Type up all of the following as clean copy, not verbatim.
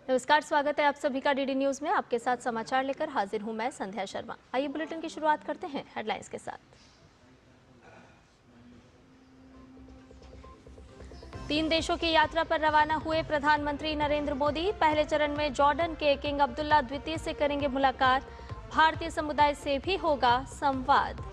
नमस्कार, स्वागत है आप सभी का डीडी न्यूज में। आपके साथ समाचार लेकर हाजिर हूं मैं संध्या शर्मा। आइए बुलेटिन की शुरुआत करते हैं हेडलाइंस के साथ। 3 देशों की यात्रा पर रवाना हुए प्रधानमंत्री नरेंद्र मोदी। पहले चरण में जॉर्डन के किंग अब्दुल्ला द्वितीय से करेंगे मुलाकात। भारतीय समुदाय से भी होगा संवाद।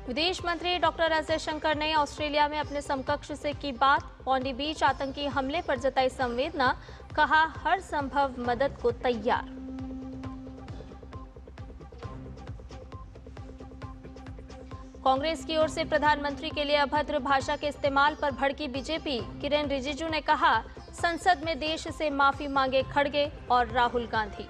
विदेश मंत्री डॉक्टर एस जयशंकर ने ऑस्ट्रेलिया में अपने समकक्ष से की बात। पौंडी बीच आतंकी हमले पर जताई संवेदना, कहा हर संभव मदद को तैयार। कांग्रेस की ओर से प्रधानमंत्री के लिए अभद्र भाषा के इस्तेमाल पर भड़की बीजेपी। किरेन रिजिजू ने कहा संसद में देश से माफी मांगे खड़गे और राहुल गांधी।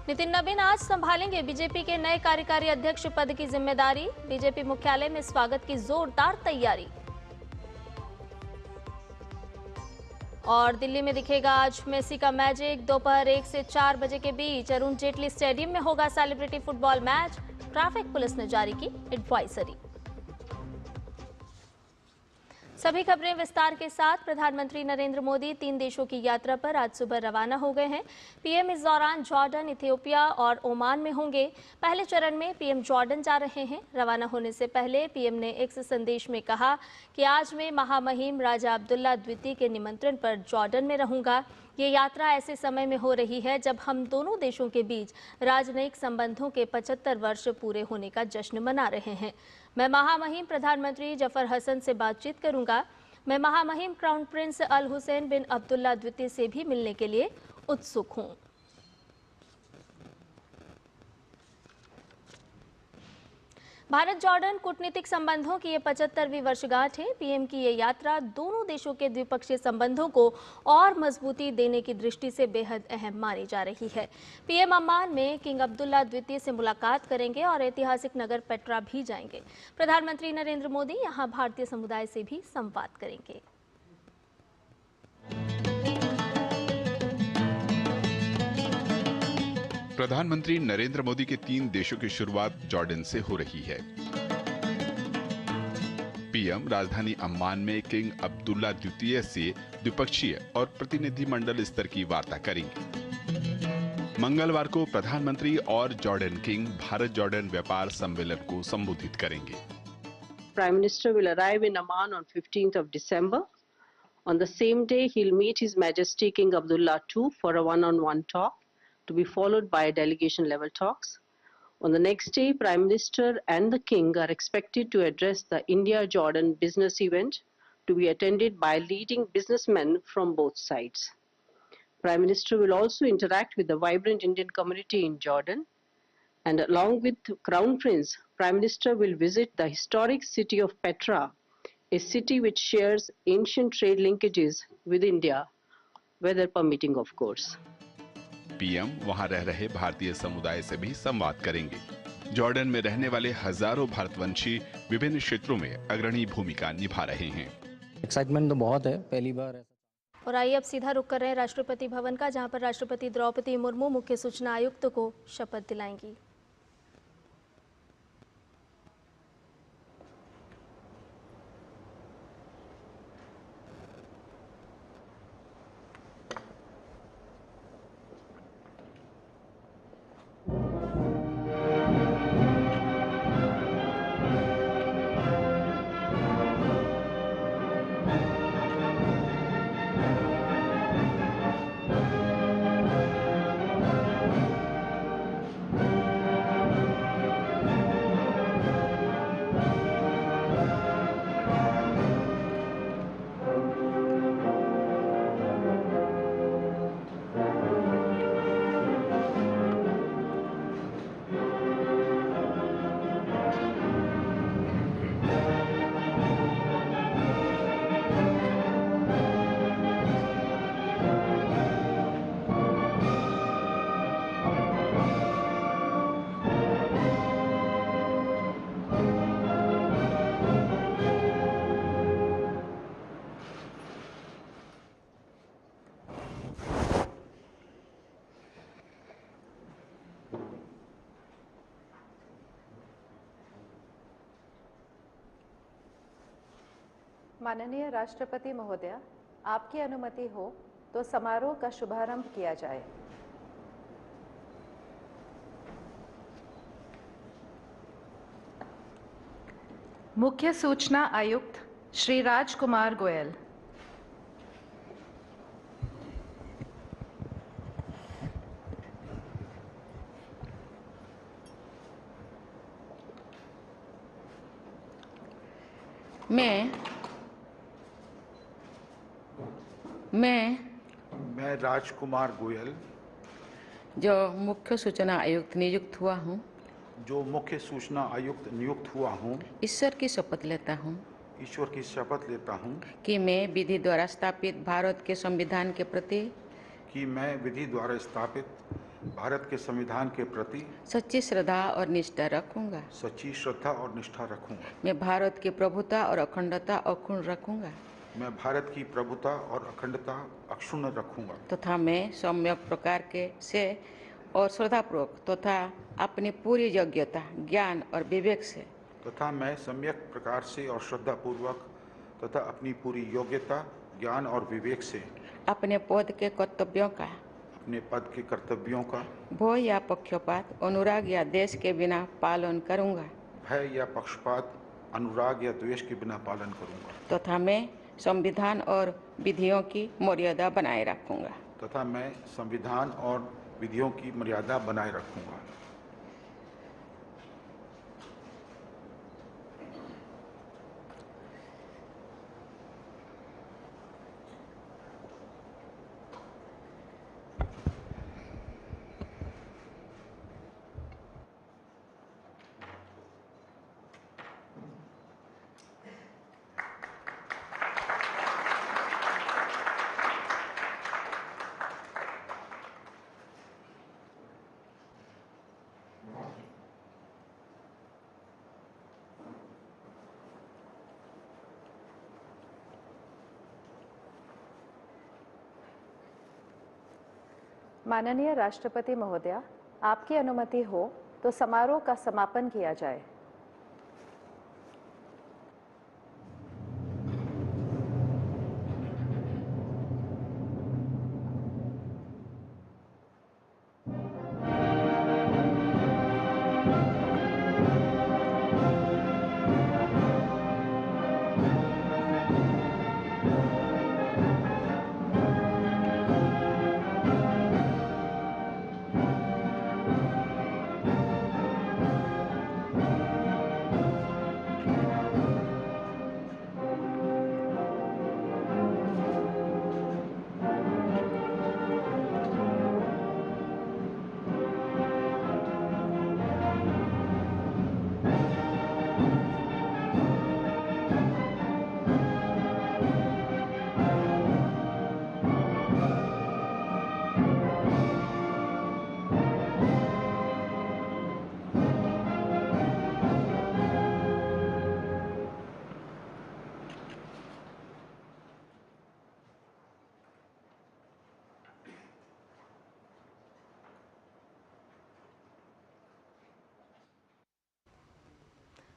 नितिन नवीन आज संभालेंगे बीजेपी के नए कार्यकारी अध्यक्ष पद की जिम्मेदारी। बीजेपी मुख्यालय में स्वागत की जोरदार तैयारी। और दिल्ली में दिखेगा आज मेसी का मैजिक। दोपहर 1 से 4 बजे के बीच अरुण जेटली स्टेडियम में होगा celebrity football match. Traffic police ने जारी की एडवाइजरी। सभी खबरें विस्तार के साथ। प्रधानमंत्री नरेंद्र मोदी 3 देशों की यात्रा पर आज सुबह रवाना हो गए हैं। पीएम इस दौरान जॉर्डन, इथियोपिया और ओमान में होंगे। पहले चरण में पीएम जॉर्डन जा रहे हैं। रवाना होने से पहले पीएम ने एक्स संदेश में कहा कि आज मैं महामहिम राजा अब्दुल्ला द्वितीय के निमंत्रण पर जॉर्डन में रहूंगा। ये यात्रा ऐसे समय में हो रही है जब हम दोनों देशों के बीच राजनयिक संबंधों के 75 वर्ष पूरे होने का जश्न मना रहे हैं। मैं महामहिम प्रधानमंत्री जफर हसन से बातचीत करूंगा। मैं महामहिम क्राउन प्रिंस अल हुसैन बिन अब्दुल्ला द्वितीय से भी मिलने के लिए उत्सुक हूं। भारत जॉर्डन कूटनीतिक संबंधों की ये 75वीं वर्षगांठ है। पीएम की ये यात्रा दोनों देशों के द्विपक्षीय संबंधों को और मजबूती देने की दृष्टि से बेहद अहम मानी जा रही है। पीएम अम्मान में किंग अब्दुल्ला द्वितीय से मुलाकात करेंगे और ऐतिहासिक नगर पेट्रा भी जाएंगे। प्रधानमंत्री नरेंद्र मोदी यहां भारतीय समुदाय से भी संवाद करेंगे। प्रधानमंत्री नरेंद्र मोदी के 3 देशों की शुरुआत जॉर्डन से हो रही है। पीएम राजधानी अम्मान में किंग अब्दुल्ला द्वितीय से द्विपक्षीय और प्रतिनिधिमंडल स्तर की वार्ता करेंगे। मंगलवार को प्रधानमंत्री और जॉर्डन किंग भारत जॉर्डन व्यापार सम्मेलन को संबोधित करेंगे। Prime Minister will arrive in Amman on 15th of December. On the same day, he'll meet His Majesty King Abdullah II for a one-on-one talk, to be followed by delegation level talks. On the next day, Prime Minister and the King are expected to address the India-Jordan business event to be attended by leading businessmen from both sides. Prime Minister will also interact with the vibrant Indian community in Jordan, and along with Crown Prince, Prime Minister will visit the historic city of Petra, a city which shares ancient trade linkages with India, weather permitting of course. PM वहां रह रहे भारतीय समुदाय से भी संवाद करेंगे। Jordan में रहने वाले हजारों भारतवंशी विभिन्न क्षेत्रों में अग्रणी भूमिका निभा रहे हैं। एक्साइटमेंट तो बहुत है, पहली बार है। और आइए अब सीधा रुक कर रहे हैं राष्ट्रपति भवन का, जहां पर राष्ट्रपति द्रौपदी मुर्मू मुख्य सूचना आयुक्त को शपथ दिलाएंगी। माननीय राष्ट्रपति महोदया, आपकी अनुमति हो तो समारोह का शुभारंभ किया जाए। मुख्य सूचना आयुक्त श्री राजकुमार गोयल। मैं राजकुमार गोयल जो मुख्य सूचना आयुक्त नियुक्त हुआ हूँ ईश्वर की शपथ लेता हूँ कि मैं विधि द्वारा स्थापित भारत के संविधान के प्रति सच्ची श्रद्धा और निष्ठा रखूंगा। मैं भारत की प्रभुता और अखंडता अक्षुण्ण रखूंगा तथा मैं सम्यक प्रकार से और श्रद्धापूर्वक तथा अपनी पूरी योग्यता, ज्ञान और विवेक से अपने पद के कर्तव्यों का भय या पक्षपात, अनुराग या द्वेष के बिना पालन करूंगा तथा मैं संविधान और विधियों की मर्यादा बनाए रखूंगा। माननीय राष्ट्रपति महोदया, आपकी अनुमति हो तो समारोह का समापन किया जाए।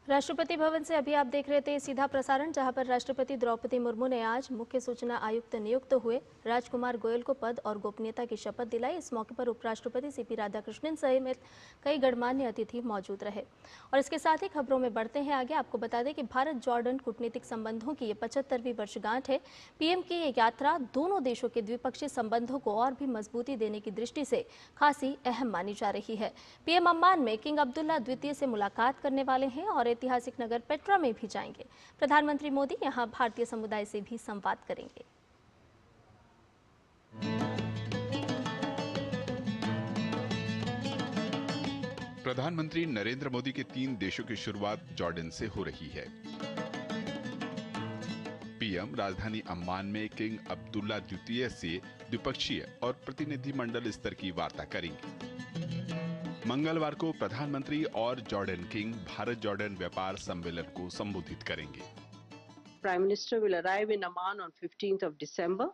राष्ट्रपति भवन से अभी आप देख रहे थे सीधा प्रसारण, जहां पर राष्ट्रपति द्रौपदी मुर्मू ने आज मुख्य सूचना आयुक्त नियुक्त हुए राजकुमार गोयल को पद और गोपनीयता की शपथ दिलाई। इस मौके पर उपराष्ट्रपति सीपी राधाकृष्णन सहित कई गणमान्य अतिथि मौजूद रहे। और इसके साथ ही खबरों में बढ़ते हैं आगे। आपको बता दें कि भारत जॉर्डन कूटनीतिक संबंधों की ये 75वीं वर्षगांठ है। पीएम की ये यात्रा दोनों देशों के द्विपक्षीय संबंधों को और भी मजबूती देने की दृष्टि से खासी अहम मानी जा रही है। पीएम अम्मान में किंग अब्दुल्ला द्वितीय से मुलाकात करने वाले हैं और ऐतिहासिक नगर पेट्रा में भी जाएंगे। प्रधानमंत्री मोदी यहां भारतीय समुदाय से भी संवाद करेंगे। प्रधानमंत्री नरेंद्र मोदी के 3 देशों की शुरुआत जॉर्डन से हो रही है। पीएम राजधानी अम्मान में किंग अब्दुल्ला द्वितीय से द्विपक्षीय और प्रतिनिधिमंडल स्तर की वार्ता करेंगे। मंगलवार को प्रधानमंत्री और जॉर्डन किंग भारत जॉर्डन व्यापार सम्मेलन को संबोधित करेंगे। Prime Minister will arrive in Amman on 15th of December.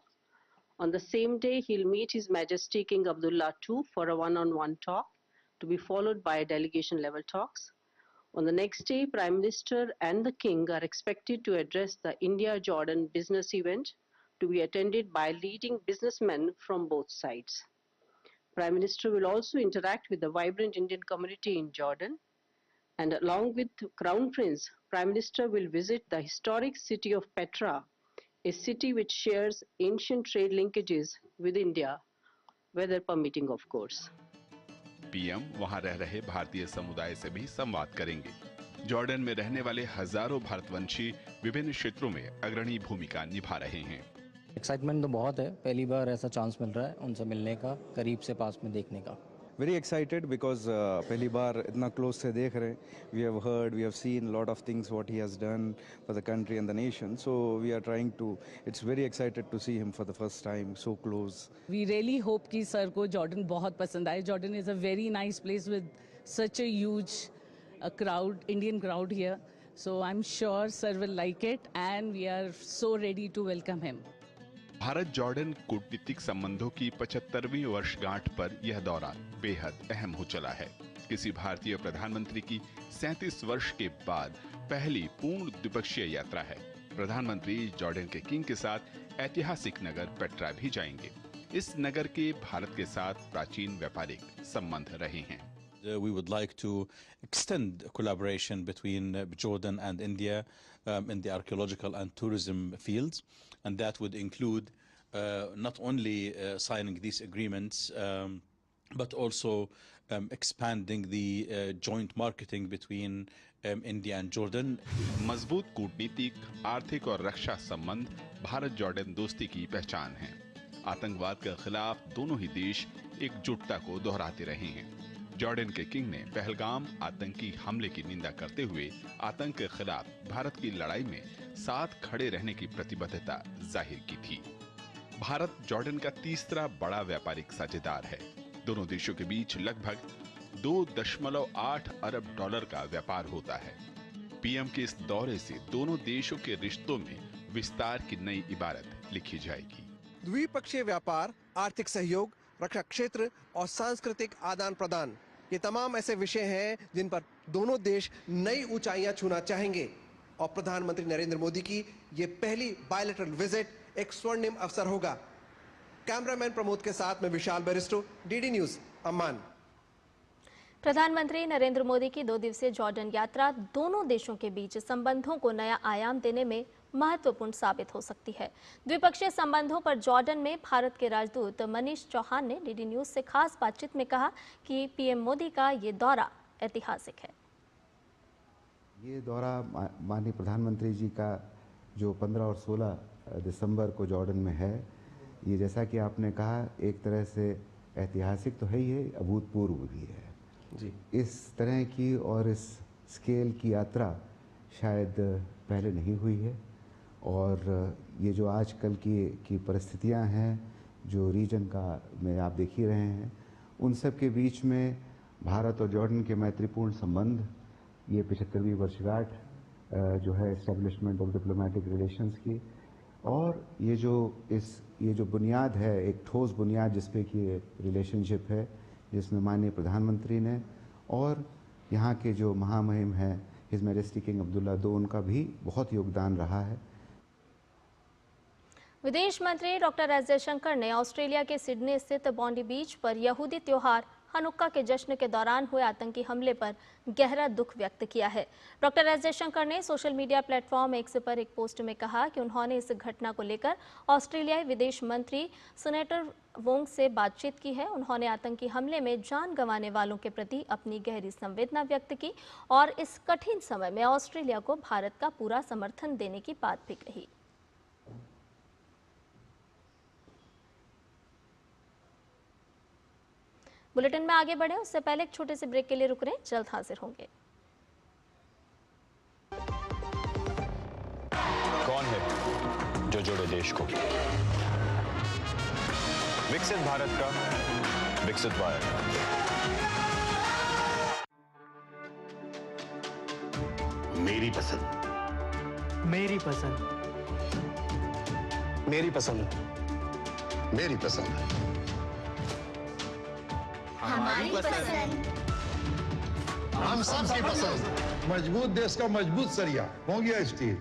On the same day, he'll meet His Majesty King Abdullah II for a one-on-one talk, to be followed by delegation-level talks. On the next day, Prime Minister and the King are expected to address the India-Jordan business event to be attended by leading businessmen from both sides. Prime Minister will also interact with the vibrant Indian community in Jordan, and along with Crown Prince, Prime Minister will visit the historic city of Petra, a city which shares ancient trade linkages with India, weather permitting, of course. PM वहां रह रहे भारतीय समुदाय से भी संवाद करेंगे। Jordan में रहने वाले हजारों भारतवंशी विभिन्न क्षेत्रों में अग्रणी भूमिका निभा रहे हैं। एक्साइटमेंट तो बहुत है, पहली बार ऐसा चांस मिल रहा है उनसे मिलने का, करीब से पास में देखने का। Very excited because पहली बार इतना close से देख रहे हैं। We have heard, we have seen a lot of things what he has done for the country and the nation. So we are trying to. It's very excited to see him for the first time so close. We really hope कि sir को Jordan बहुत पसंद आए। Jordan is a very nice place with such a huge crowd, Indian crowd here. So I'm sure sir will like it, and we are so ready to welcome him. Bharat Jordan कूटनीतिक संबंधों की 75वीं वर्षगांठ पर यह दौरा बेहद अहम हो चला है। किसी भारतीय प्रधानमंत्री की 37 वर्ष के बाद पहली पूर्ण द्विपक्षीय यात्रा है। प्रधानमंत्री जॉर्डन के किंग के साथ ऐतिहासिक नगर पेट्रा भी जाएंगे। इस नगर के भारत के साथ प्राचीन व्यापारिक संबंध रहे हैं। We would like to extend collaboration between Jordan and India in the archaeological and tourism fields, and that would include not only signing these agreements but also expanding the joint marketing between India and Jordan. मजबूत कूटनीतिक, आर्थिक और रक्षा संबंध Bharat Jordan दोस्ती की पहचान है। आतंकवाद के खिलाफ दोनों ही देश एकजुटता को दोहराते रहे हैं। जॉर्डन के किंग ने पहलगाम आतंकी हमले की निंदा करते हुए आतंक के खिलाफ भारत की लड़ाई में साथ खड़े रहने की प्रतिबद्धता जाहिर की थी। भारत जॉर्डन का तीसरा बड़ा व्यापारिक साझेदार है। दोनों देशों के बीच लगभग 2.8 अरब डॉलर का व्यापार होता है। पीएम के इस दौरे से दोनों देशों के रिश्तों में विस्तार की नई इबारत लिखी जाएगी। द्विपक्षीय व्यापार, आर्थिक सहयोग, रक्षा क्षेत्र और सांस्कृतिक आदान प्रदान, ये तमाम ऐसे विषय हैं जिन पर दोनों देश नई ऊंचाइयां छूना चाहेंगे। और प्रधानमंत्री नरेंद्र मोदी की ये पहली बायलैटरल विजिट एक स्वर्णिम अवसर होगा। कैमरामैन प्रमोद के साथ में विशाल बेरिस्टो, डीडी न्यूज, अम्मान। प्रधानमंत्री नरेंद्र मोदी की 2 दिवसीय जॉर्डन यात्रा दोनों देशों के बीच संबंधों को नया आयाम देने में महत्वपूर्ण साबित हो सकती है। द्विपक्षीय संबंधों पर जॉर्डन में भारत के राजदूत मनीष चौहान ने डीडी न्यूज से खास बातचीत में कहा कि पीएम मोदी का ये दौरा ऐतिहासिक है। ये दौरा माननीय प्रधानमंत्री जी का जो 15 और 16 दिसंबर को जॉर्डन में है, ये जैसा कि आपने कहा एक तरह से ऐतिहासिक तो है ही है, अभूतपूर्व भी है जी। इस तरह की और इस स्केल की यात्रा शायद पहले नहीं हुई है, और ये जो आजकल की परिस्थितियां हैं जो रीजन का में आप देख ही रहे हैं, उन सब के बीच में भारत और जॉर्डन के मैत्रीपूर्ण संबंध, ये 75वीं वर्षगांठ जो है एस्टेब्लिशमेंट ऑफ डिप्लोमेटिक रिलेशंस की, और ये जो बुनियाद है, एक ठोस बुनियाद जिस पे कि रिलेशनशिप है, जिसमें माननीय प्रधानमंत्री ने और यहाँ के जो महामहिम हैं his majesty king Abdullah II, उनका भी बहुत योगदान रहा है। विदेश मंत्री डॉक्टर एस जयशंकर ने ऑस्ट्रेलिया के सिडनी स्थित बॉन्डी बीच पर यहूदी त्योहार हनुक्का के जश्न के दौरान हुए आतंकी हमले पर गहरा दुख व्यक्त किया है। डॉक्टर एस जयशंकर ने सोशल मीडिया प्लेटफॉर्म एक्स पर एक पोस्ट में कहा कि उन्होंने इस घटना को लेकर ऑस्ट्रेलियाई विदेश मंत्री सेनेटर वोंग से बातचीत की है। उन्होंने आतंकी हमले में जान गंवाने वालों के प्रति अपनी गहरी संवेदना व्यक्त की और इस कठिन समय में ऑस्ट्रेलिया को भारत का पूरा समर्थन देने की बात भी कही। बुलेटिन में आगे बढ़े उससे पहले एक छोटे से ब्रेक के लिए रुक रहे हैं, जल्द हाजिर होंगे। कौन है जो जोड़े देश को? विकसित भारत का विकसित भारत। मेरी पसंद, मेरी पसंद, मेरी पसंद, मेरी पसंद, हमारी पसंद, हम सबकी पसंद। मजबूत देश का मजबूत सरिया हो गया स्टील।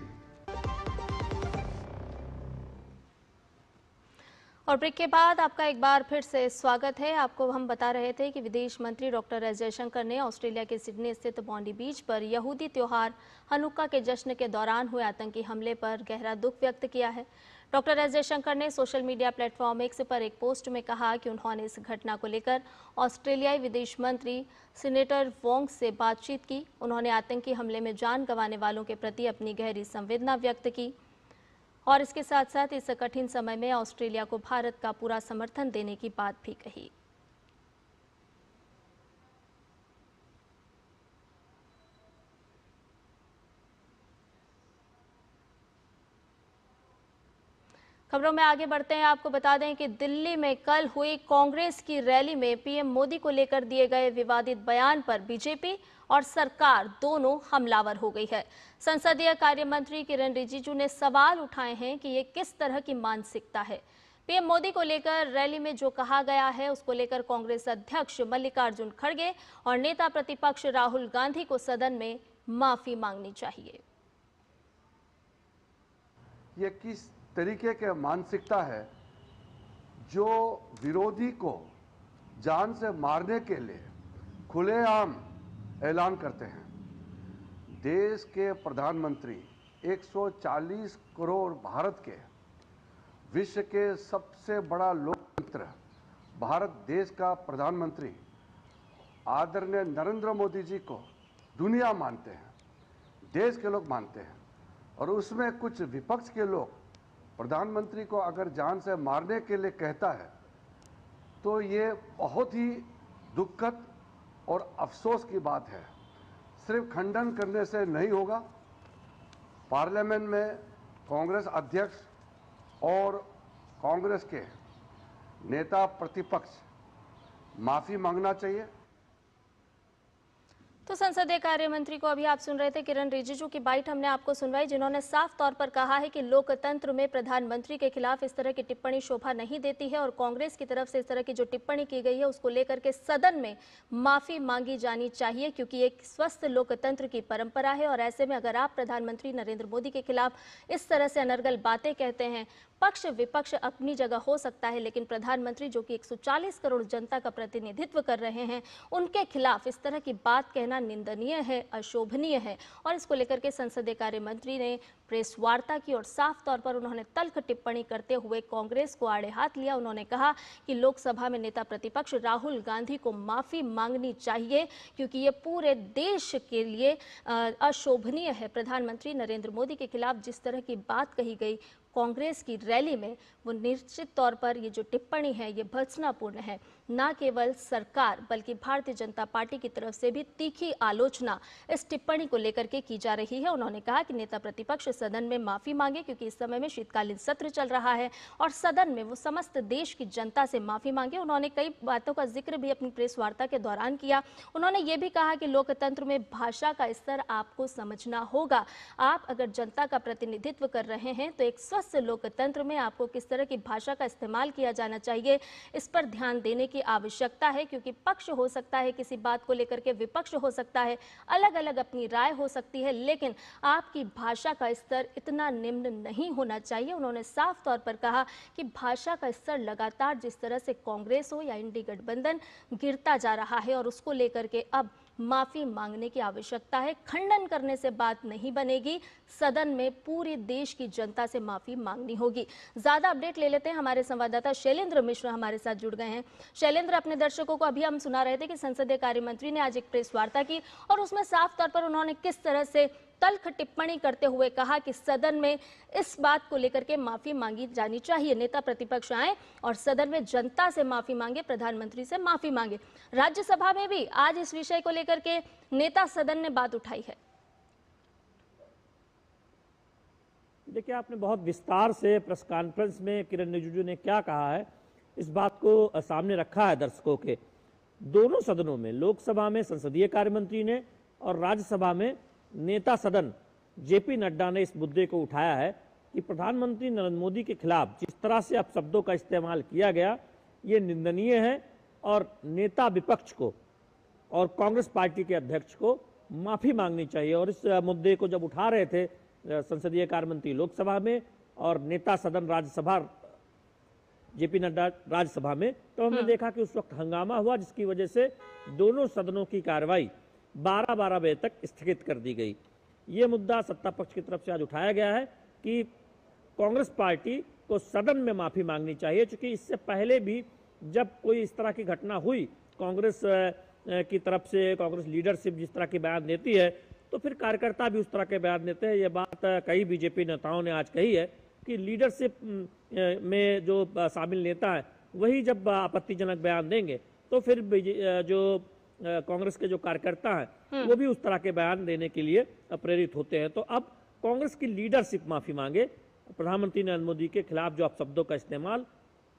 और ब्रेक के बाद आपका एक बार फिर से स्वागत है। आपको हम बता रहे थे कि विदेश मंत्री डॉक्टर एस जयशंकर ने ऑस्ट्रेलिया के सिडनी स्थित बॉन्डी बीच पर यहूदी त्योहार हनुक्का के जश्न के दौरान हुए आतंकी हमले पर गहरा दुख व्यक्त किया है। डॉक्टर एस जयशंकर ने सोशल मीडिया प्लेटफॉर्म एक्स पर एक पोस्ट में कहा कि उन्होंने इस घटना को लेकर ऑस्ट्रेलियाई विदेश मंत्री सीनेटर वोंग से बातचीत की। उन्होंने आतंकी हमले में जान गंवाने वालों के प्रति अपनी गहरी संवेदना व्यक्त की और इसके साथ साथ इस कठिन समय में ऑस्ट्रेलिया को भारत का पूरा समर्थन देने की बात भी कही। खबरों में आगे बढ़ते हैं। आपको बता दें कि दिल्ली में कल हुई कांग्रेस की रैली में पीएम मोदी को लेकर दिए गए विवादित बयान पर बीजेपी और सरकार दोनों हमलावर हो गई है। संसदीय कार्य मंत्री किरण रिजिजू ने सवाल उठाए हैं कि ये किस तरह की मानसिकता है। पीएम मोदी को लेकर रैली में जो कहा गया है उसको लेकर कांग्रेस अध्यक्ष मल्लिकार्जुन खड़गे और नेता प्रतिपक्ष राहुल गांधी को सदन में माफी मांगनी चाहिए। ये किस तरीके के मानसिकता है जो विरोधी को जान से मारने के लिए खुलेआम ऐलान करते हैं। देश के प्रधानमंत्री 140 करोड़ भारत के विश्व के सबसे बड़ा लोकतंत्र भारत देश का प्रधानमंत्री आदरणीय नरेंद्र मोदी जी को दुनिया मानते हैं, देश के लोग मानते हैं और उसमें कुछ विपक्ष के लोग प्रधानमंत्री को अगर जान से मारने के लिए कहता है तो ये बहुत ही दुखद और अफसोस की बात है। सिर्फ खंडन करने से नहीं होगा। पार्लियामेंट में कांग्रेस अध्यक्ष और कांग्रेस के नेता प्रतिपक्ष माफी मांगना चाहिए। तो संसदीय कार्य मंत्री को अभी आप सुन रहे थे किरण रिजिजू की बाइट हमने आपको सुनवाई, जिन्होंने साफ तौर पर कहा है कि लोकतंत्र में प्रधानमंत्री के खिलाफ इस तरह की टिप्पणी शोभा नहीं देती है और कांग्रेस की तरफ से इस तरह की जो टिप्पणी की गई है उसको लेकर के सदन में माफी मांगी जानी चाहिए, क्योंकि एक स्वस्थ लोकतंत्र की परंपरा है। और ऐसे में अगर आप प्रधानमंत्री नरेंद्र मोदी के खिलाफ इस तरह से अनर्गल बातें कहते हैं, पक्ष विपक्ष अपनी जगह हो सकता है, लेकिन प्रधानमंत्री जो कि 140 करोड़ जनता का प्रतिनिधित्व कर रहे हैं उनके खिलाफ इस तरह की बात कहना निंदनीय है, अशोभनीय है। और इसको लेकर के संसदीय कार्य मंत्री ने प्रेस वार्ता की और साफ तौर पर उन्होंने तल्ख टिप्पणी करते हुए कांग्रेस को आड़े हाथ लिया। उन्होंने कहा कि लोकसभा में नेता प्रतिपक्ष राहुल गांधी को माफी मांगनी चाहिए, क्योंकि ये पूरे देश के लिए अशोभनीय है। प्रधानमंत्री नरेंद्र मोदी के खिलाफ जिस तरह की बात कही गई कांग्रेस की रैली में, वो निश्चित तौर पर ये जो टिप्पणी है ये भर्त्सनापूर्ण है। न केवल सरकार बल्कि भारतीय जनता पार्टी की तरफ से भी तीखी आलोचना इस टिप्पणी को लेकर के की जा रही है। उन्होंने कहा कि नेता प्रतिपक्ष सदन में माफी मांगे, क्योंकि इस समय में शीतकालीन सत्र चल रहा है और सदन में वो समस्त देश की जनता से माफी मांगे। उन्होंने कई बातों का जिक्र भी अपनी प्रेस वार्ता के दौरान किया। उन्होंने ये भी कहा कि लोकतंत्र में भाषा का स्तर आपको समझना होगा। आप अगर जनता का प्रतिनिधित्व कर रहे हैं तो एक स्वस्थ लोकतंत्र में आपको किस तरह की भाषा का इस्तेमाल किया जाना चाहिए, इस पर ध्यान देने की आवश्यकता है, क्योंकि पक्ष हो सकता है किसी बात को लेकर के, विपक्ष हो सकता है, अलग अलग अपनी राय हो सकती है, लेकिन आपकी भाषा का स्तर इतना निम्न नहीं होना चाहिए। उन्होंने साफ तौर पर कहा कि भाषा का स्तर लगातार जिस तरह से कांग्रेस हो या इंडी गठबंधन गिरता जा रहा है और उसको लेकर के अब माफी मांगने की आवश्यकता है। खंडन करने से बात नहीं बनेगी, सदन में पूरे देश की जनता से माफी मांगनी होगी। ज्यादा अपडेट ले लेते हैं, हमारे संवाददाता शैलेंद्र मिश्र हमारे साथ जुड़ गए हैं। शैलेंद्र, अपने दर्शकों को अभी हम सुना रहे थे कि संसदीय कार्य मंत्री ने आज एक प्रेस वार्ता की और उसमें साफ तौर पर उन्होंने किस तरह से तल्ख टिप्पणी करते हुए कहा कि सदन में इस बात को लेकर के माफी मांगी जानी चाहिए। नेता प्रतिपक्ष आए और सदन में जनता से माफी मांगे, प्रधानमंत्री से माफी मांगे। राज्यसभा में भी आज इस विषय को लेकर के नेता सदन ने बात उठाई है। देखिए, आपने बहुत विस्तार से प्रेस कॉन्फ्रेंस में किरण रिजिजू ने क्या कहा है इस बात को सामने रखा है दर्शकों के। दोनों सदनों में, लोकसभा में संसदीय कार्य मंत्री ने और राज्यसभा में नेता सदन जेपी नड्डा ने इस मुद्दे को उठाया है कि प्रधानमंत्री नरेंद्र मोदी के खिलाफ जिस तरह से अपशब्दों का इस्तेमाल किया गया ये निंदनीय है और नेता विपक्ष को और कांग्रेस पार्टी के अध्यक्ष को माफी मांगनी चाहिए। और इस मुद्दे को जब उठा रहे थे संसदीय कार्य मंत्री लोकसभा में और नेता सदन राज्यसभा जेपी नड्डा राज्यसभा में, तो हमने देखा कि उस वक्त हंगामा हुआ, जिसकी वजह से दोनों सदनों की कार्रवाई 12-12 बजे तक स्थगित कर दी गई। ये मुद्दा सत्ता पक्ष की तरफ से आज उठाया गया है कि कांग्रेस पार्टी को सदन में माफी मांगनी चाहिए, क्योंकि इससे पहले भी जब कोई इस तरह की घटना हुई, कांग्रेस की तरफ से कांग्रेस लीडरशिप जिस तरह के बयान देती है, तो फिर कार्यकर्ता भी उस तरह के बयान देते हैं। ये बात कई बीजेपी नेताओं ने आज कही है कि लीडरशिप में जो शामिल नेता है वही जब आपत्तिजनक बयान देंगे तो फिर जो कांग्रेस के जो कार्यकर्ता हैं वो भी उस तरह के बयान देने के लिए प्रेरित होते हैं। तो अब कांग्रेस की लीडरशिप माफी मांगे। प्रधानमंत्री नरेंद्र मोदी के खिलाफ जो अपशब्दों का इस्तेमाल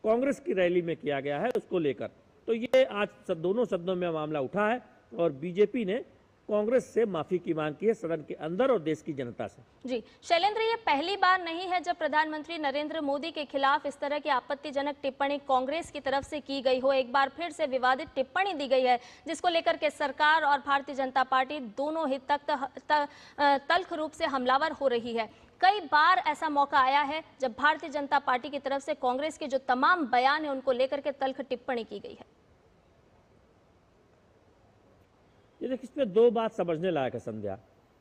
कांग्रेस की रैली में किया गया है उसको लेकर, तो ये आज दोनों सदनों में मामला उठा है और बीजेपी ने कांग्रेस से माफी की मांग की है, सदन के अंदर और देश की जनता से। जी शैलेंद्र, ये पहली बार नहीं है जब प्रधानमंत्री नरेंद्र मोदी के खिलाफ इस तरह की आपत्तिजनक टिप्पणी कांग्रेस की तरफ से की गई हो। एक बार फिर से विवादित टिप्पणी दी गई है, जिसको लेकर के सरकार और भारतीय जनता पार्टी दोनों ही तल्ख रूप से हमलावर हो रही है। कई बार ऐसा मौका आया है जब भारतीय जनता पार्टी की तरफ से कांग्रेस के जो तमाम बयान है उनको लेकर के तल्ख टिप्पणी की गई है। ये देखिए, इसमें दो बात समझने लायक है संध्या,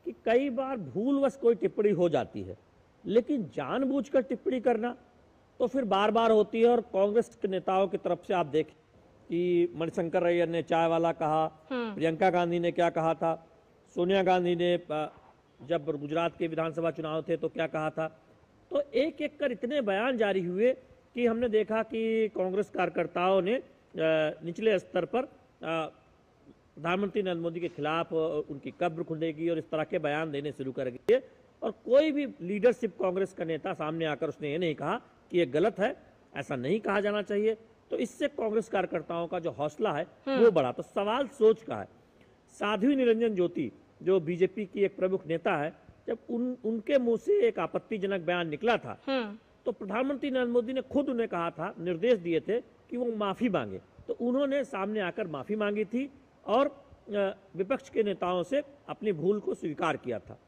कि कई बार भूलवश कोई टिप्पणी हो जाती है, लेकिन जानबूझकर टिप्पणी करना तो फिर बार बार होती है। और कांग्रेस के नेताओं की तरफ से आप देखें कि मणिशंकर अय्यर ने चाय वाला कहा, प्रियंका गांधी ने क्या कहा था, सोनिया गांधी ने जब गुजरात के विधानसभा चुनाव थे तो क्या कहा था। तो एक एक कर इतने बयान जारी हुए कि हमने देखा कि कांग्रेस कार्यकर्ताओं ने निचले स्तर पर प्रधानमंत्री नरेंद्र मोदी के खिलाफ उनकी कब्र खुलेगी और इस तरह के बयान देने शुरू कर दिए। और कोई भी लीडरशिप कांग्रेस का नेता सामने आकर उसने ये नहीं कहा कि ये गलत है, ऐसा नहीं कहा जाना चाहिए। तो इससे कांग्रेस कार्यकर्ताओं का जो हौसला है वो बढ़ा। तो सवाल सोच का है। साध्वी निरंजन ज्योति जो बीजेपी की एक प्रमुख नेता है, जब उनके मुंह से एक आपत्तिजनक बयान निकला था तो प्रधानमंत्री नरेंद्र मोदी ने खुद उन्हें कहा था, निर्देश दिए थे कि वो माफी मांगे। तो उन्होंने सामने आकर माफी मांगी थी और विपक्ष के नेताओं से अपनी भूल को स्वीकार किया था।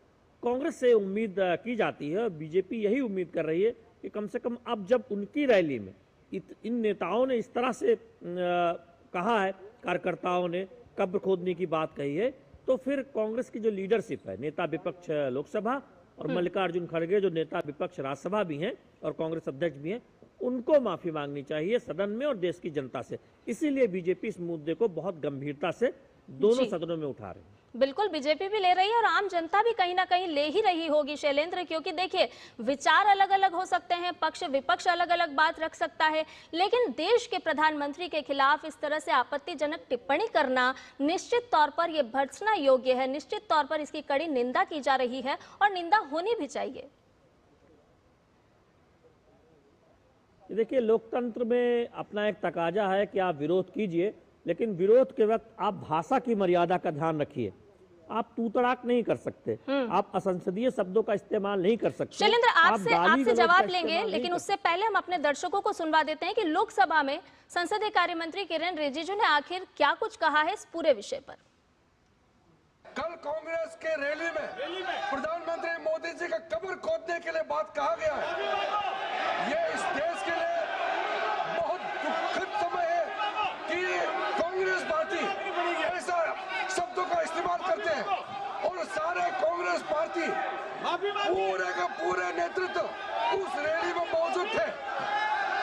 कांग्रेस से उम्मीद की जाती है और बीजेपी यही उम्मीद कर रही है कि कम से कम अब जब उनकी रैली में इन नेताओं ने इस तरह से कहा है, कार्यकर्ताओं ने कब्र खोदने की बात कही है, तो फिर कांग्रेस की जो लीडरशिप है, नेता विपक्ष लोकसभा और मल्लिकार्जुन खड़गे जो नेता विपक्ष राज्यसभा भी हैं और कांग्रेस अध्यक्ष भी हैं, उनको माफी मांगनी चाहिए सदन में और देश की जनता से। इसीलिए बीजेपी इस मुद्दे को बहुत गंभीरता से दोनों सदनों में उठा रहे हैं। बिल्कुल, बीजेपी भी ले रही है और आम जनता भी कहीं ना कहीं ले ही रही होगी शैलेंद्र, क्योंकि देखिए विचार अलग अलग हो सकते हैं, पक्ष विपक्ष अलग अलग बात रख सकता है, लेकिन देश के प्रधानमंत्री के खिलाफ इस तरह से आपत्तिजनक टिप्पणी करना निश्चित तौर पर यह भर्त्सना योग्य है। निश्चित तौर पर इसकी कड़ी निंदा की जा रही है और निंदा होनी भी चाहिए। देखिए, लोकतंत्र में अपना एक तकाजा है कि आप विरोध कीजिए, लेकिन विरोध के वक्त आप भाषा की मर्यादा का ध्यान रखिए। आप तू तड़ाक नहीं कर सकते, आप असंसदीय शब्दों का इस्तेमाल नहीं कर सकते। शैलेंद्र, आपसे जवाब लेंगे, लेकिन उससे पहले हम अपने दर्शकों को सुनवा देते हैं कि लोकसभा में संसदीय कार्य मंत्री किरेन रिजिजू ने आखिर क्या कुछ कहा है इस पूरे विषय पर। कल कांग्रेस के रैली में प्रधानमंत्री मोदी जी का कब्र खोदने के लिए बात कहा गया है। ये इस देश के लिए बहुत दुखद समय है कि कांग्रेस पार्टी ऐसा शब्दों का इस्तेमाल करते हैं और सारे कांग्रेस पार्टी पूरे का पूरे नेतृत्व उस रैली में मौजूद थे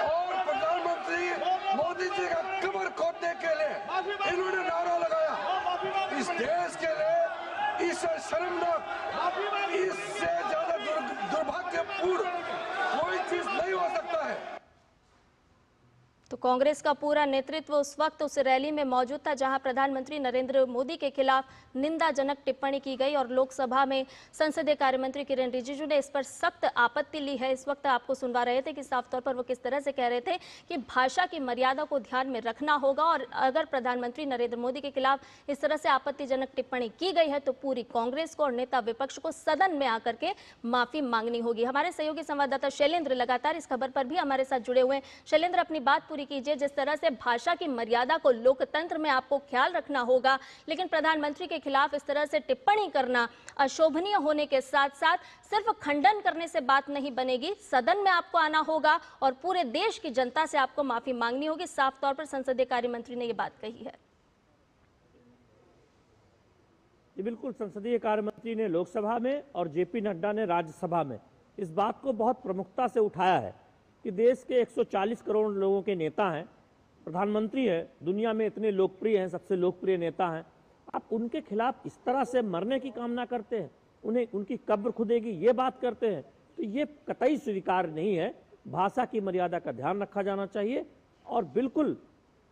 और प्रधानमंत्री मोदी जी का कब्र खोदने के लिए इन्होंने नारा लगाया। इस देश के लिए इससे शर्मनाक, इससे ज्यादा दुर्भाग्यपूर्ण कोई चीज नहीं हो सकता है। तो कांग्रेस का पूरा नेतृत्व उस वक्त उस रैली में मौजूद था जहां प्रधानमंत्री नरेंद्र मोदी के खिलाफ निंदाजनक टिप्पणी की गई और लोकसभा में संसदीय कार्य मंत्री किरेन रिजिजू ने इस पर सख्त आपत्ति ली है। इस वक्त आपको सुनवा रहे थे कि साफ तौर पर वो किस तरह से कह रहे थे कि भाषा की मर्यादा को ध्यान में रखना होगा और अगर प्रधानमंत्री नरेंद्र मोदी के खिलाफ इस तरह से आपत्तिजनक टिप्पणी की गई है तो पूरी कांग्रेस को और नेता विपक्ष को सदन में आकर के माफी मांगनी होगी। हमारे सहयोगी संवाददाता शैलेंद्र लगातार इस खबर पर भी हमारे साथ जुड़े हुए हैं। शैलेंद्र, अपनी बात पूरी भी कीजिए, जिस तरह से भाषा की मर्यादा को लोकतंत्र में आपको ख्याल रखना होगा, लेकिन प्रधानमंत्री के खिलाफ इस तरह से टिप्पणी करना अशोभनीय होने के साथ साथ सिर्फ खंडन करने से बात नहीं बनेगी। सदन में आपको आना होगा और पूरे देश की जनता से आपको माफी मांगनी होगी। साफ तौर पर संसदीय कार्य मंत्री ने यह बात कही है। जी बिल्कुल, संसदीय कार्य मंत्री ने लोकसभा में और जेपी नड्डा ने राज्यसभा में इस बात को बहुत प्रमुखता से उठाया है कि देश के 140 करोड़ लोगों के नेता हैं, प्रधानमंत्री हैं, दुनिया में इतने लोकप्रिय हैं, सबसे लोकप्रिय नेता हैं, आप उनके खिलाफ इस तरह से मरने की कामना करते हैं, उन्हें उनकी कब्र खुदेगी ये बात करते हैं, तो ये कतई स्वीकार नहीं है। भाषा की मर्यादा का ध्यान रखा जाना चाहिए और बिल्कुल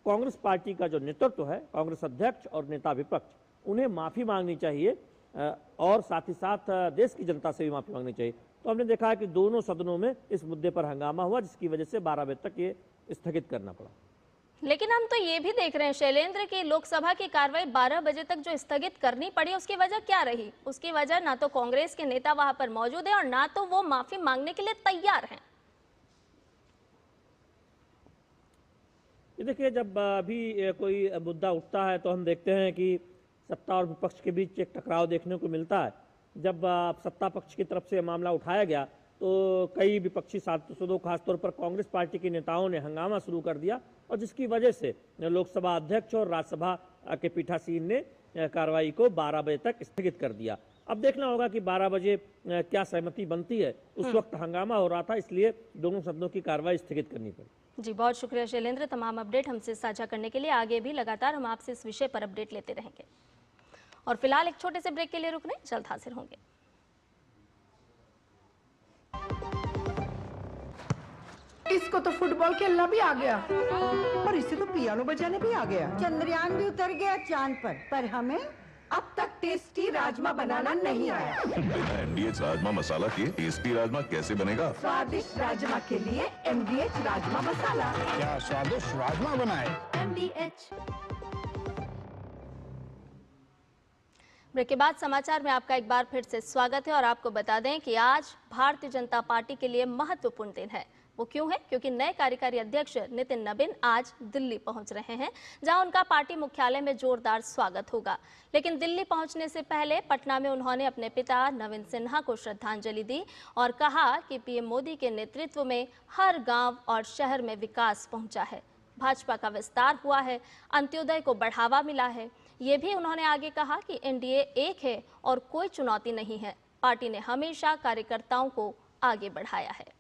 कांग्रेस पार्टी का जो नेतृत्व है, कांग्रेस अध्यक्ष और नेता विपक्ष, उन्हें माफ़ी मांगनी चाहिए और साथ ही साथ देश की जनता से भी माफ़ी मांगनी चाहिए। तो हमने देखा है कि दोनों सदनों में इस मुद्दे पर हंगामा हुआ, जिसकी वजह से 12 बजे तक ये स्थगित करना पड़ा। लेकिन हम तो ये भी देख रहे हैं शैलेंद्र की लोकसभा की कार्रवाई 12 बजे तक जो स्थगित करनी पड़ी, उसकी वजह क्या रही? उसकी वजह ना तो कांग्रेस के नेता वहां पर मौजूद है और ना तो वो माफी मांगने के लिए तैयार हैं। देखिए, जब अभी कोई मुद्दा उठता है तो हम देखते हैं कि सत्ता और विपक्ष के बीच एक टकराव देखने को मिलता है। जब सत्ता पक्ष की तरफ से मामला उठाया गया तो कई विपक्षी सांसदों, खासतौर पर कांग्रेस पार्टी के नेताओं ने हंगामा शुरू कर दिया और जिसकी वजह से लोकसभा अध्यक्ष और राज्यसभा के पीठासीन ने कार्रवाई को 12 बजे तक स्थगित कर दिया। अब देखना होगा कि 12 बजे क्या सहमति बनती है। उस वक्त हंगामा हो रहा था, इसलिए दोनों सदनों की कार्रवाई स्थगित करनी पड़ी। जी बहुत शुक्रिया शैलेंद्र, तमाम अपडेट हमसे साझा करने के लिए। आगे भी लगातार हम आपसे इस विषय पर अपडेट लेते रहेंगे और फिलहाल एक छोटे से ब्रेक के लिए रुक रहे हैं, जल्द हाजिर होंगे। इसको तो फुटबॉल खेलना भी आ गया और इसे तो पियानो बजाने भी आ गया। चंद्रयान भी उतर गया चांद पर हमें अब तक टेस्टी राजमा बनाना नहीं आया। बिना MDH राजमा मसाला के टेस्टी राजमा कैसे बनेगा? स्वादिष्ट राजमा के लिए MDH राजमा मसाला। क्या स्वादिष्ट राजमा बनाए? MDH। ब्रेक के बाद समाचार में आपका एक बार फिर से स्वागत है और आपको बता दें कि आज भारतीय जनता पार्टी के लिए महत्वपूर्ण दिन है। वो क्यों है? क्योंकि नए कार्यकारी अध्यक्ष नितिन नबीन आज दिल्ली पहुंच रहे हैं, जहां उनका पार्टी मुख्यालय में जोरदार स्वागत होगा। लेकिन दिल्ली पहुंचने से पहले पटना में उन्होंने अपने पिता नवीन सिन्हा को श्रद्धांजलि दी और कहा कि पीएम मोदी के नेतृत्व में हर गांव और शहर में विकास पहुंचा है, भाजपा का विस्तार हुआ है, अंत्योदय को बढ़ावा मिला है। ये भी उन्होंने आगे कहा कि एनडीए एक है और कोई चुनौती नहीं है। पार्टी ने हमेशा कार्यकर्ताओं को आगे बढ़ाया है।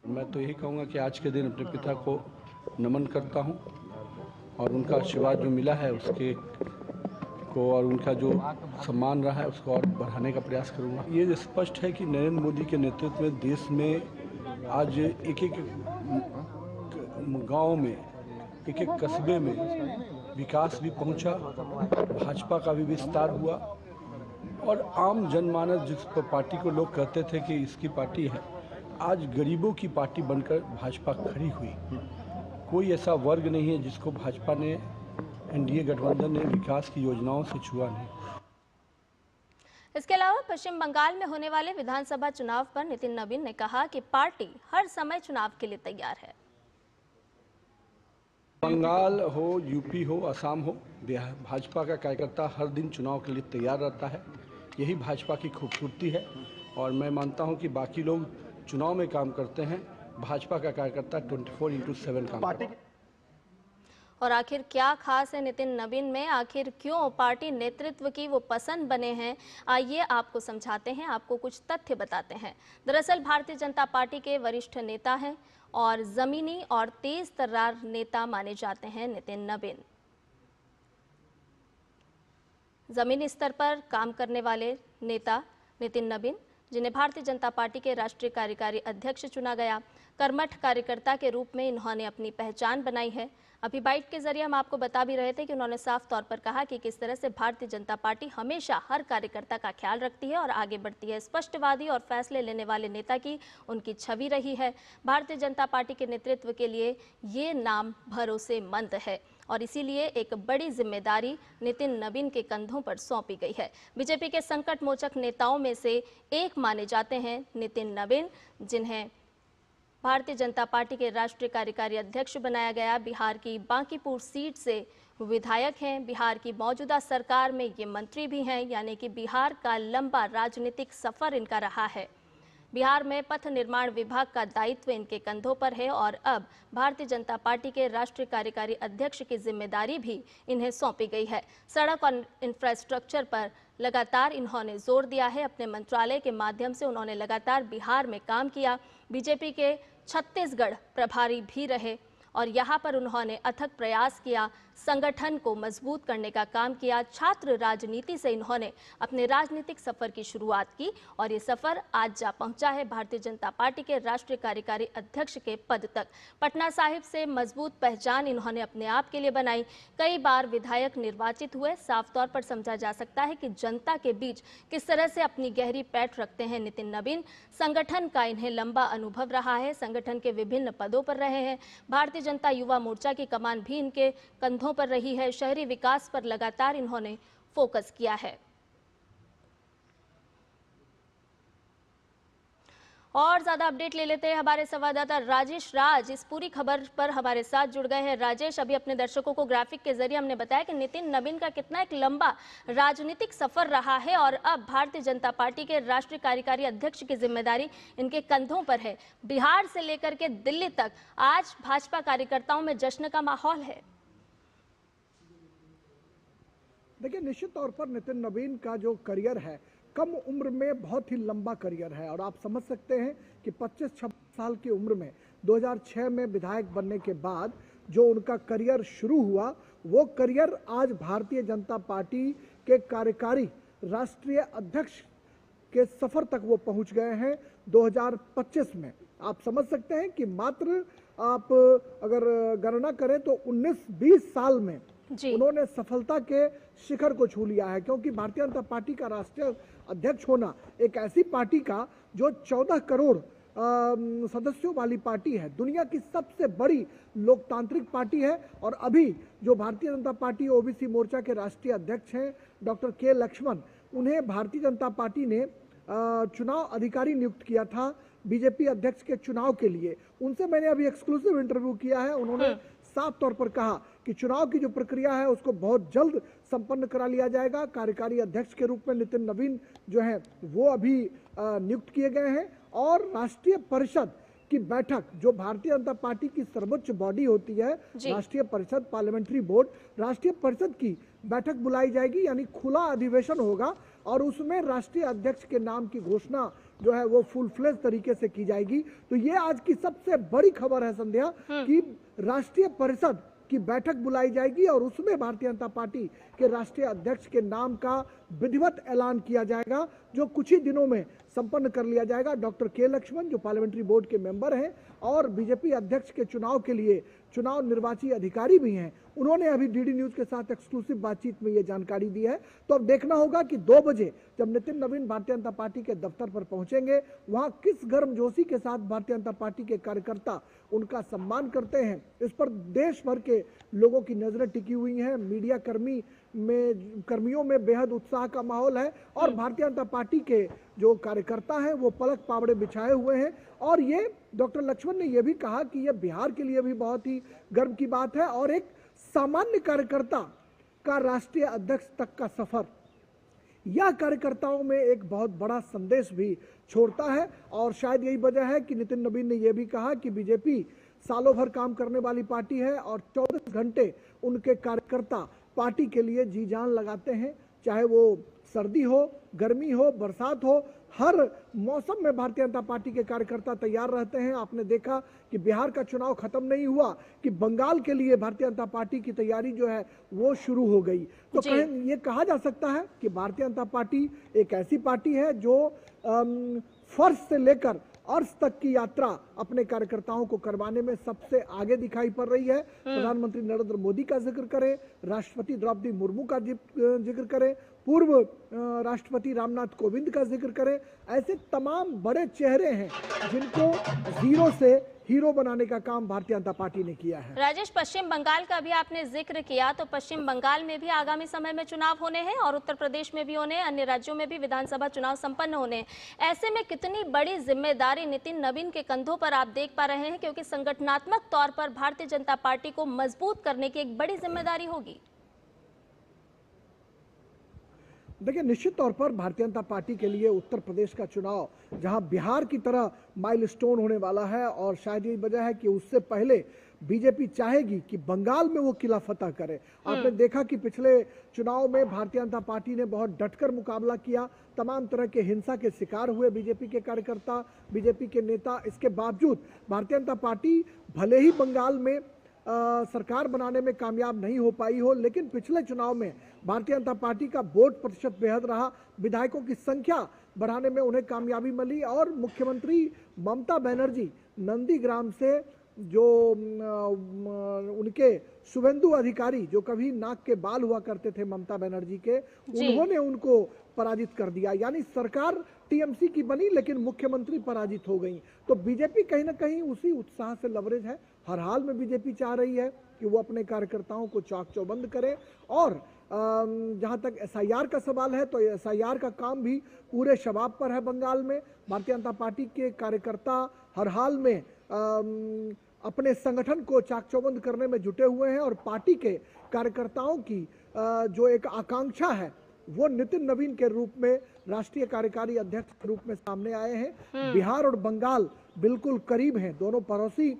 मैं तो यही कहूँगा कि आज के दिन अपने पिता को नमन करता हूँ और उनका आशीर्वाद जो मिला है उसके को और उनका जो सम्मान रहा है उसको और बढ़ाने का प्रयास करूँगा। ये स्पष्ट है कि नरेंद्र मोदी के नेतृत्व में देश में आज एक एक गांव में, एक एक कस्बे में विकास भी पहुंचा, भाजपा का भी विस्तार हुआ और आम जनमानस जिस पार्टी को लोग कहते थे कि इसकी पार्टी है, आज गरीबों की पार्टी बनकर भाजपा खड़ी हुई। कोई ऐसा वर्ग नहीं है जिसको भाजपा ने, एनडीए गठबंधन ने विकास की योजनाओं से छुआ नहीं। इसके अलावा पश्चिम बंगाल में होने वाले विधानसभा चुनाव पर नितिन नबीन ने कहा कि पार्टी हर समय चुनाव के लिए तैयार है। बंगाल हो, यूपी हो, असम हो, बिहार, भाजपा का कार्यकर्ता हर दिन चुनाव के लिए तैयार रहता है। यही भाजपा की खूबसूरती है और मैं मानता हूं कि बाकी लोग चुनाव में काम करते हैं, भाजपा का कार्यकर्ता 24/7 काम करता है। और आखिर क्या खास है नितिन नबीन में, आखिर क्यों पार्टी नेतृत्व की वो पसंद बने हैं, आइए आपको समझाते हैं, आपको कुछ तथ्य बताते हैं। दरअसल भारतीय जनता पार्टी के वरिष्ठ नेता हैं और जमीनी और तेज तर्रार नेता माने जाते हैं नितिन नबीन। जमीनी स्तर पर काम करने वाले नेता नितिन नबीन, जिन्हें भारतीय जनता पार्टी के राष्ट्रीय कार्यकारी अध्यक्ष चुना गया, कर्मठ कार्यकर्ता के रूप में इन्होंने अपनी पहचान बनाई है। अभी बाइट के जरिए हम आपको बता भी रहे थे कि उन्होंने साफ तौर पर कहा कि किस तरह से भारतीय जनता पार्टी हमेशा हर कार्यकर्ता का ख्याल रखती है और आगे बढ़ती है। स्पष्टवादी और फैसले लेने वाले नेता की उनकी छवि रही है। भारतीय जनता पार्टी के नेतृत्व के लिए ये नाम भरोसेमंद है। और इसीलिए एक बड़ी जिम्मेदारी नितिन नवीन के कंधों पर सौंपी गई है। बीजेपी के संकट मोचक नेताओं में से एक माने जाते हैं नितिन नवीन, जिन्हें भारतीय जनता पार्टी के राष्ट्रीय कार्यकारी अध्यक्ष बनाया गया। बिहार की बांकीपुर सीट से विधायक हैं। बिहार की मौजूदा सरकार में ये मंत्री भी हैं, यानी कि बिहार का लंबा राजनीतिक सफर इनका रहा है। बिहार में पथ निर्माण विभाग का दायित्व इनके कंधों पर है और अब भारतीय जनता पार्टी के राष्ट्रीय कार्यकारी अध्यक्ष की जिम्मेदारी भी इन्हें सौंपी गई है। सड़क और इंफ्रास्ट्रक्चर पर लगातार इन्होंने जोर दिया है। अपने मंत्रालय के माध्यम से उन्होंने लगातार बिहार में काम किया। बीजेपी के छत्तीसगढ़ प्रभारी भी रहे और यहाँ पर उन्होंने अथक प्रयास किया, संगठन को मजबूत करने का काम किया। छात्र राजनीति से इन्होंने अपने राजनीतिक सफर की शुरुआत की और ये सफर आज जा पहुंचा है भारतीय जनता पार्टी के राष्ट्रीय कार्यकारी अध्यक्ष के पद तक। पटना साहिब से मजबूत पहचान इन्होंने अपने आप के लिए बनाई। कई बार विधायक निर्वाचित हुए। साफ तौर पर समझा जा सकता है कि जनता के बीच किस तरह से अपनी गहरी पैठ रखते हैं नितिन नवीन। संगठन का इन्हें लंबा अनुभव रहा है, संगठन के विभिन्न पदों पर रहे हैं। भारतीय जनता युवा मोर्चा की कमान भी इनके कंधों पर रही है। शहरी विकास पर लगातार इन्होंने फोकस किया है। और ज्यादा अपडेट ले लेते हैं। हमारे संवाददाता राजेश राज इस पूरी खबर पर हमारे साथ जुड़ गए हैं। राजेश, अभी अपने दर्शकों को ग्राफिक के जरिए हमने बताया कि नितिन नवीन का कितना एक लंबा राजनीतिक सफर रहा है और अब भारतीय जनता पार्टी के राष्ट्रीय कार्यकारी अध्यक्ष की जिम्मेदारी इनके कंधों पर है। बिहार से लेकर के दिल्ली तक आज भाजपा कार्यकर्ताओं में जश्न का माहौल है। देखिए, निश्चित तौर पर नितिन नवीन का जो करियर है, कम उम्र में बहुत ही लंबा करियर है और आप समझ सकते हैं कि 25-26 साल की उम्र में 2006 में विधायक बनने के बाद जो उनका करियर शुरू हुआ, वो करियर आज भारतीय जनता पार्टी के कार्यकारी राष्ट्रीय अध्यक्ष के सफर तक वो पहुंच गए हैं 2025 में। आप समझ सकते हैं कि मात्र आप अगर गणना करें तो 19-20 साल में उन्होंने सफलता के शिखर को छू लिया है, क्योंकि भारतीय जनता पार्टी का राष्ट्रीय अध्यक्ष होना एक ऐसी पार्टी का जो 14 करोड़ सदस्यों वाली पार्टी है, दुनिया की सबसे बड़ी लोकतांत्रिक पार्टी है। और अभी जो भारतीय जनता पार्टी ओबीसी मोर्चा के राष्ट्रीय अध्यक्ष हैं डॉक्टर के लक्ष्मण, उन्हें भारतीय जनता पार्टी ने चुनाव अधिकारी नियुक्त किया था बीजेपी अध्यक्ष के चुनाव के लिए। उनसे मैंने अभी एक्सक्लूसिव इंटरव्यू किया है। उन्होंने साफ तौर पर कहा कि चुनाव की जो प्रक्रिया है उसको बहुत जल्द संपन्न करा लिया जाएगा। कार्यकारी अध्यक्ष के रूप में नितिन नवीन जो है वो अभी नियुक्त किए गए हैं और राष्ट्रीय परिषद की बैठक, जो भारतीय जनता पार्टी की सर्वोच्च बॉडी होती है, राष्ट्रीय परिषद पार्लियामेंट्री बोर्ड, राष्ट्रीय परिषद की बैठक बुलाई जाएगी, यानी खुला अधिवेशन होगा और उसमें राष्ट्रीय अध्यक्ष के नाम की घोषणा जो है वो फुल फ्लेज तरीके से की जाएगी। तो ये आज की सबसे बड़ी खबर है संध्या कि राष्ट्रीय परिषद की बैठक बुलाई जाएगी और उसमें भारतीय जनता पार्टी के राष्ट्रीय अध्यक्ष के नाम का विधिवत ऐलान किया जाएगा, जो कुछ ही दिनों में संपन्न कर लिया जाएगा। डॉक्टर के लक्ष्मण जो पार्लियामेंट्री बोर्ड के मेंबर हैं और बीजेपी अध्यक्ष के चुनाव के लिए चुनाव निर्वाची अधिकारी भी हैं, उन्होंने अभी डीडी न्यूज के साथ एक्सक्लूसिव बातचीत में ये जानकारी दी है। तो अब देखना होगा कि 2 बजे जब नितिन नवीन भारतीय जनता पार्टी के दफ्तर पर पहुंचेंगे, वहां किस गर्मजोशी के साथ भारतीय जनता पार्टी के कार्यकर्ता उनका सम्मान करते हैं, इस पर देश भर के लोगों की नजरें टिकी हुई हैं। मीडिया कर्मियों में बेहद उत्साह का माहौल है और भारतीय जनता पार्टी के जो कार्यकर्ता हैं वो पलक पावड़े बिछाए हुए हैं। और ये डॉक्टर लक्ष्मण ने यह भी कहा कि यह बिहार के लिए भी बहुत ही गर्व की बात है और एक सामान्य कार्यकर्ता का राष्ट्रीय अध्यक्ष तक का सफर, यह कार्यकर्ताओं में एक बहुत बड़ा संदेश भी छोड़ता है। और शायद यही वजह है कि नितिन नवीन ने यह भी कहा कि बीजेपी सालों भर काम करने वाली पार्टी है और 24 घंटे उनके कार्यकर्ता पार्टी के लिए जी जान लगाते हैं, चाहे वो सर्दी हो, गर्मी हो, बरसात हो, हर मौसम में भारतीय जनता पार्टी के कार्यकर्ता तैयार रहते हैं। आपने देखा कि बिहार का चुनाव खत्म नहीं हुआ कि बंगाल के लिए भारतीय जनता पार्टी की तैयारी जो है वो शुरू हो गई। तो ये कहा जा सकता है कि भारतीय जनता पार्टी एक ऐसी पार्टी है जो फर्श से लेकर अर्श तक की यात्रा अपने कार्यकर्ताओं को करवाने में सबसे आगे दिखाई पड़ रही है। प्रधानमंत्री नरेंद्र मोदी का जिक्र करें, राष्ट्रपति द्रौपदी मुर्मू का जिक्र करें, पूर्व राष्ट्रपति रामनाथ कोविंद का जिक्र करें, ऐसे तमाम बड़े चेहरे हैं जिनको जीरो से हीरो बनाने का काम भारतीय जनता पार्टी ने किया है। राजेश, पश्चिम बंगाल का भी आपने जिक्र किया, तो पश्चिम बंगाल में भी आगामी समय में चुनाव होने हैं और उत्तर प्रदेश में भी होने हैं, अन्य राज्यों में भी विधानसभा चुनाव संपन्न होने हैं। ऐसे में कितनी बड़ी जिम्मेदारी नितिन नवीन के कंधों पर आप देख पा रहे हैं, क्योंकि संगठनात्मक तौर पर भारतीय जनता पार्टी को मजबूत करने की एक बड़ी जिम्मेदारी होगी। देखिए, निश्चित तौर पर भारतीय जनता पार्टी के लिए उत्तर प्रदेश का चुनाव जहां बिहार की तरह माइलस्टोन होने वाला है, और शायद यही वजह है कि उससे पहले बीजेपी चाहेगी कि बंगाल में वो किला फतह करे। आपने देखा कि पिछले चुनाव में भारतीय जनता पार्टी ने बहुत डटकर मुकाबला किया, तमाम तरह के हिंसा के शिकार हुए बीजेपी के कार्यकर्ता, बीजेपी के नेता। इसके बावजूद भारतीय जनता पार्टी भले ही बंगाल में सरकार बनाने में कामयाब नहीं हो पाई हो, लेकिन पिछले चुनाव में भारतीय जनता पार्टी का वोट प्रतिशत बेहद रहा, विधायकों की संख्या बढ़ाने में उन्हें कामयाबी मिली, और मुख्यमंत्री ममता बनर्जी नंदीग्राम से जो उनके शुभेंदु अधिकारी, जो कभी नाक के बाल हुआ करते थे ममता बनर्जी के, उन्होंने उनको पराजित कर दिया। यानी सरकार टीएमसी की बनी लेकिन मुख्यमंत्री पराजित हो गई। तो बीजेपी कहीं ना कहीं उसी उत्साह से लवरेज है। हर हाल में बीजेपी चाह रही है कि वो अपने कार्यकर्ताओं को चाक चौबंद करे, और जहां तक एसआईआर का सवाल है तो एसआईआर का काम भी पूरे शबाब पर है बंगाल में। भारतीय जनता पार्टी के कार्यकर्ता हर हाल में अपने संगठन को चाक चौबंद करने में जुटे हुए हैं, और पार्टी के कार्यकर्ताओं की जो एक आकांक्षा है वो नितिन नवीन के रूप में राष्ट्रीय कार्यकारी अध्यक्ष के रूप में सामने आए हैं। बिहार और बंगाल बिल्कुल करीब हैं, दोनों पड़ोसी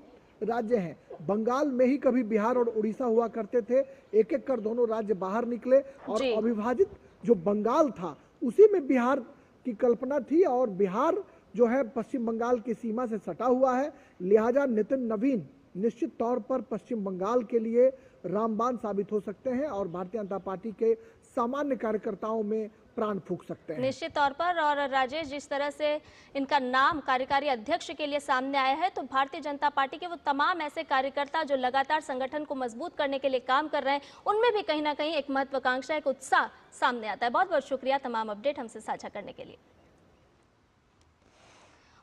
राज्य हैं। बंगाल में ही कभी बिहार और उड़ीसा हुआ करते थे, एक एक कर दोनों राज्य बाहर निकले, और अविभाजित जो बंगाल था उसी में बिहार की कल्पना थी, और बिहार जो है पश्चिम बंगाल की सीमा से सटा हुआ है। लिहाजा नितिन नवीन निश्चित तौर पर पश्चिम बंगाल के लिए रामबाण साबित हो सकते हैं, और भारतीय जनता पार्टी के सामान्य कार्यकर्ताओं में प्राण फूंक सकते हैं निश्चित तौर पर। और राजेश, जिस तरह से इनका नाम कार्यकारी अध्यक्ष के लिए सामने आया है, तो भारतीय जनता पार्टी के वो तमाम ऐसे कार्यकर्ता जो लगातार संगठन को मजबूत करने के लिए काम कर रहे हैं, उनमें भी कहीं ना कहीं एक महत्वाकांक्षा, एक उत्साह सामने आता है। बहुत बहुत शुक्रिया तमाम अपडेट हमसे साझा करने के लिए।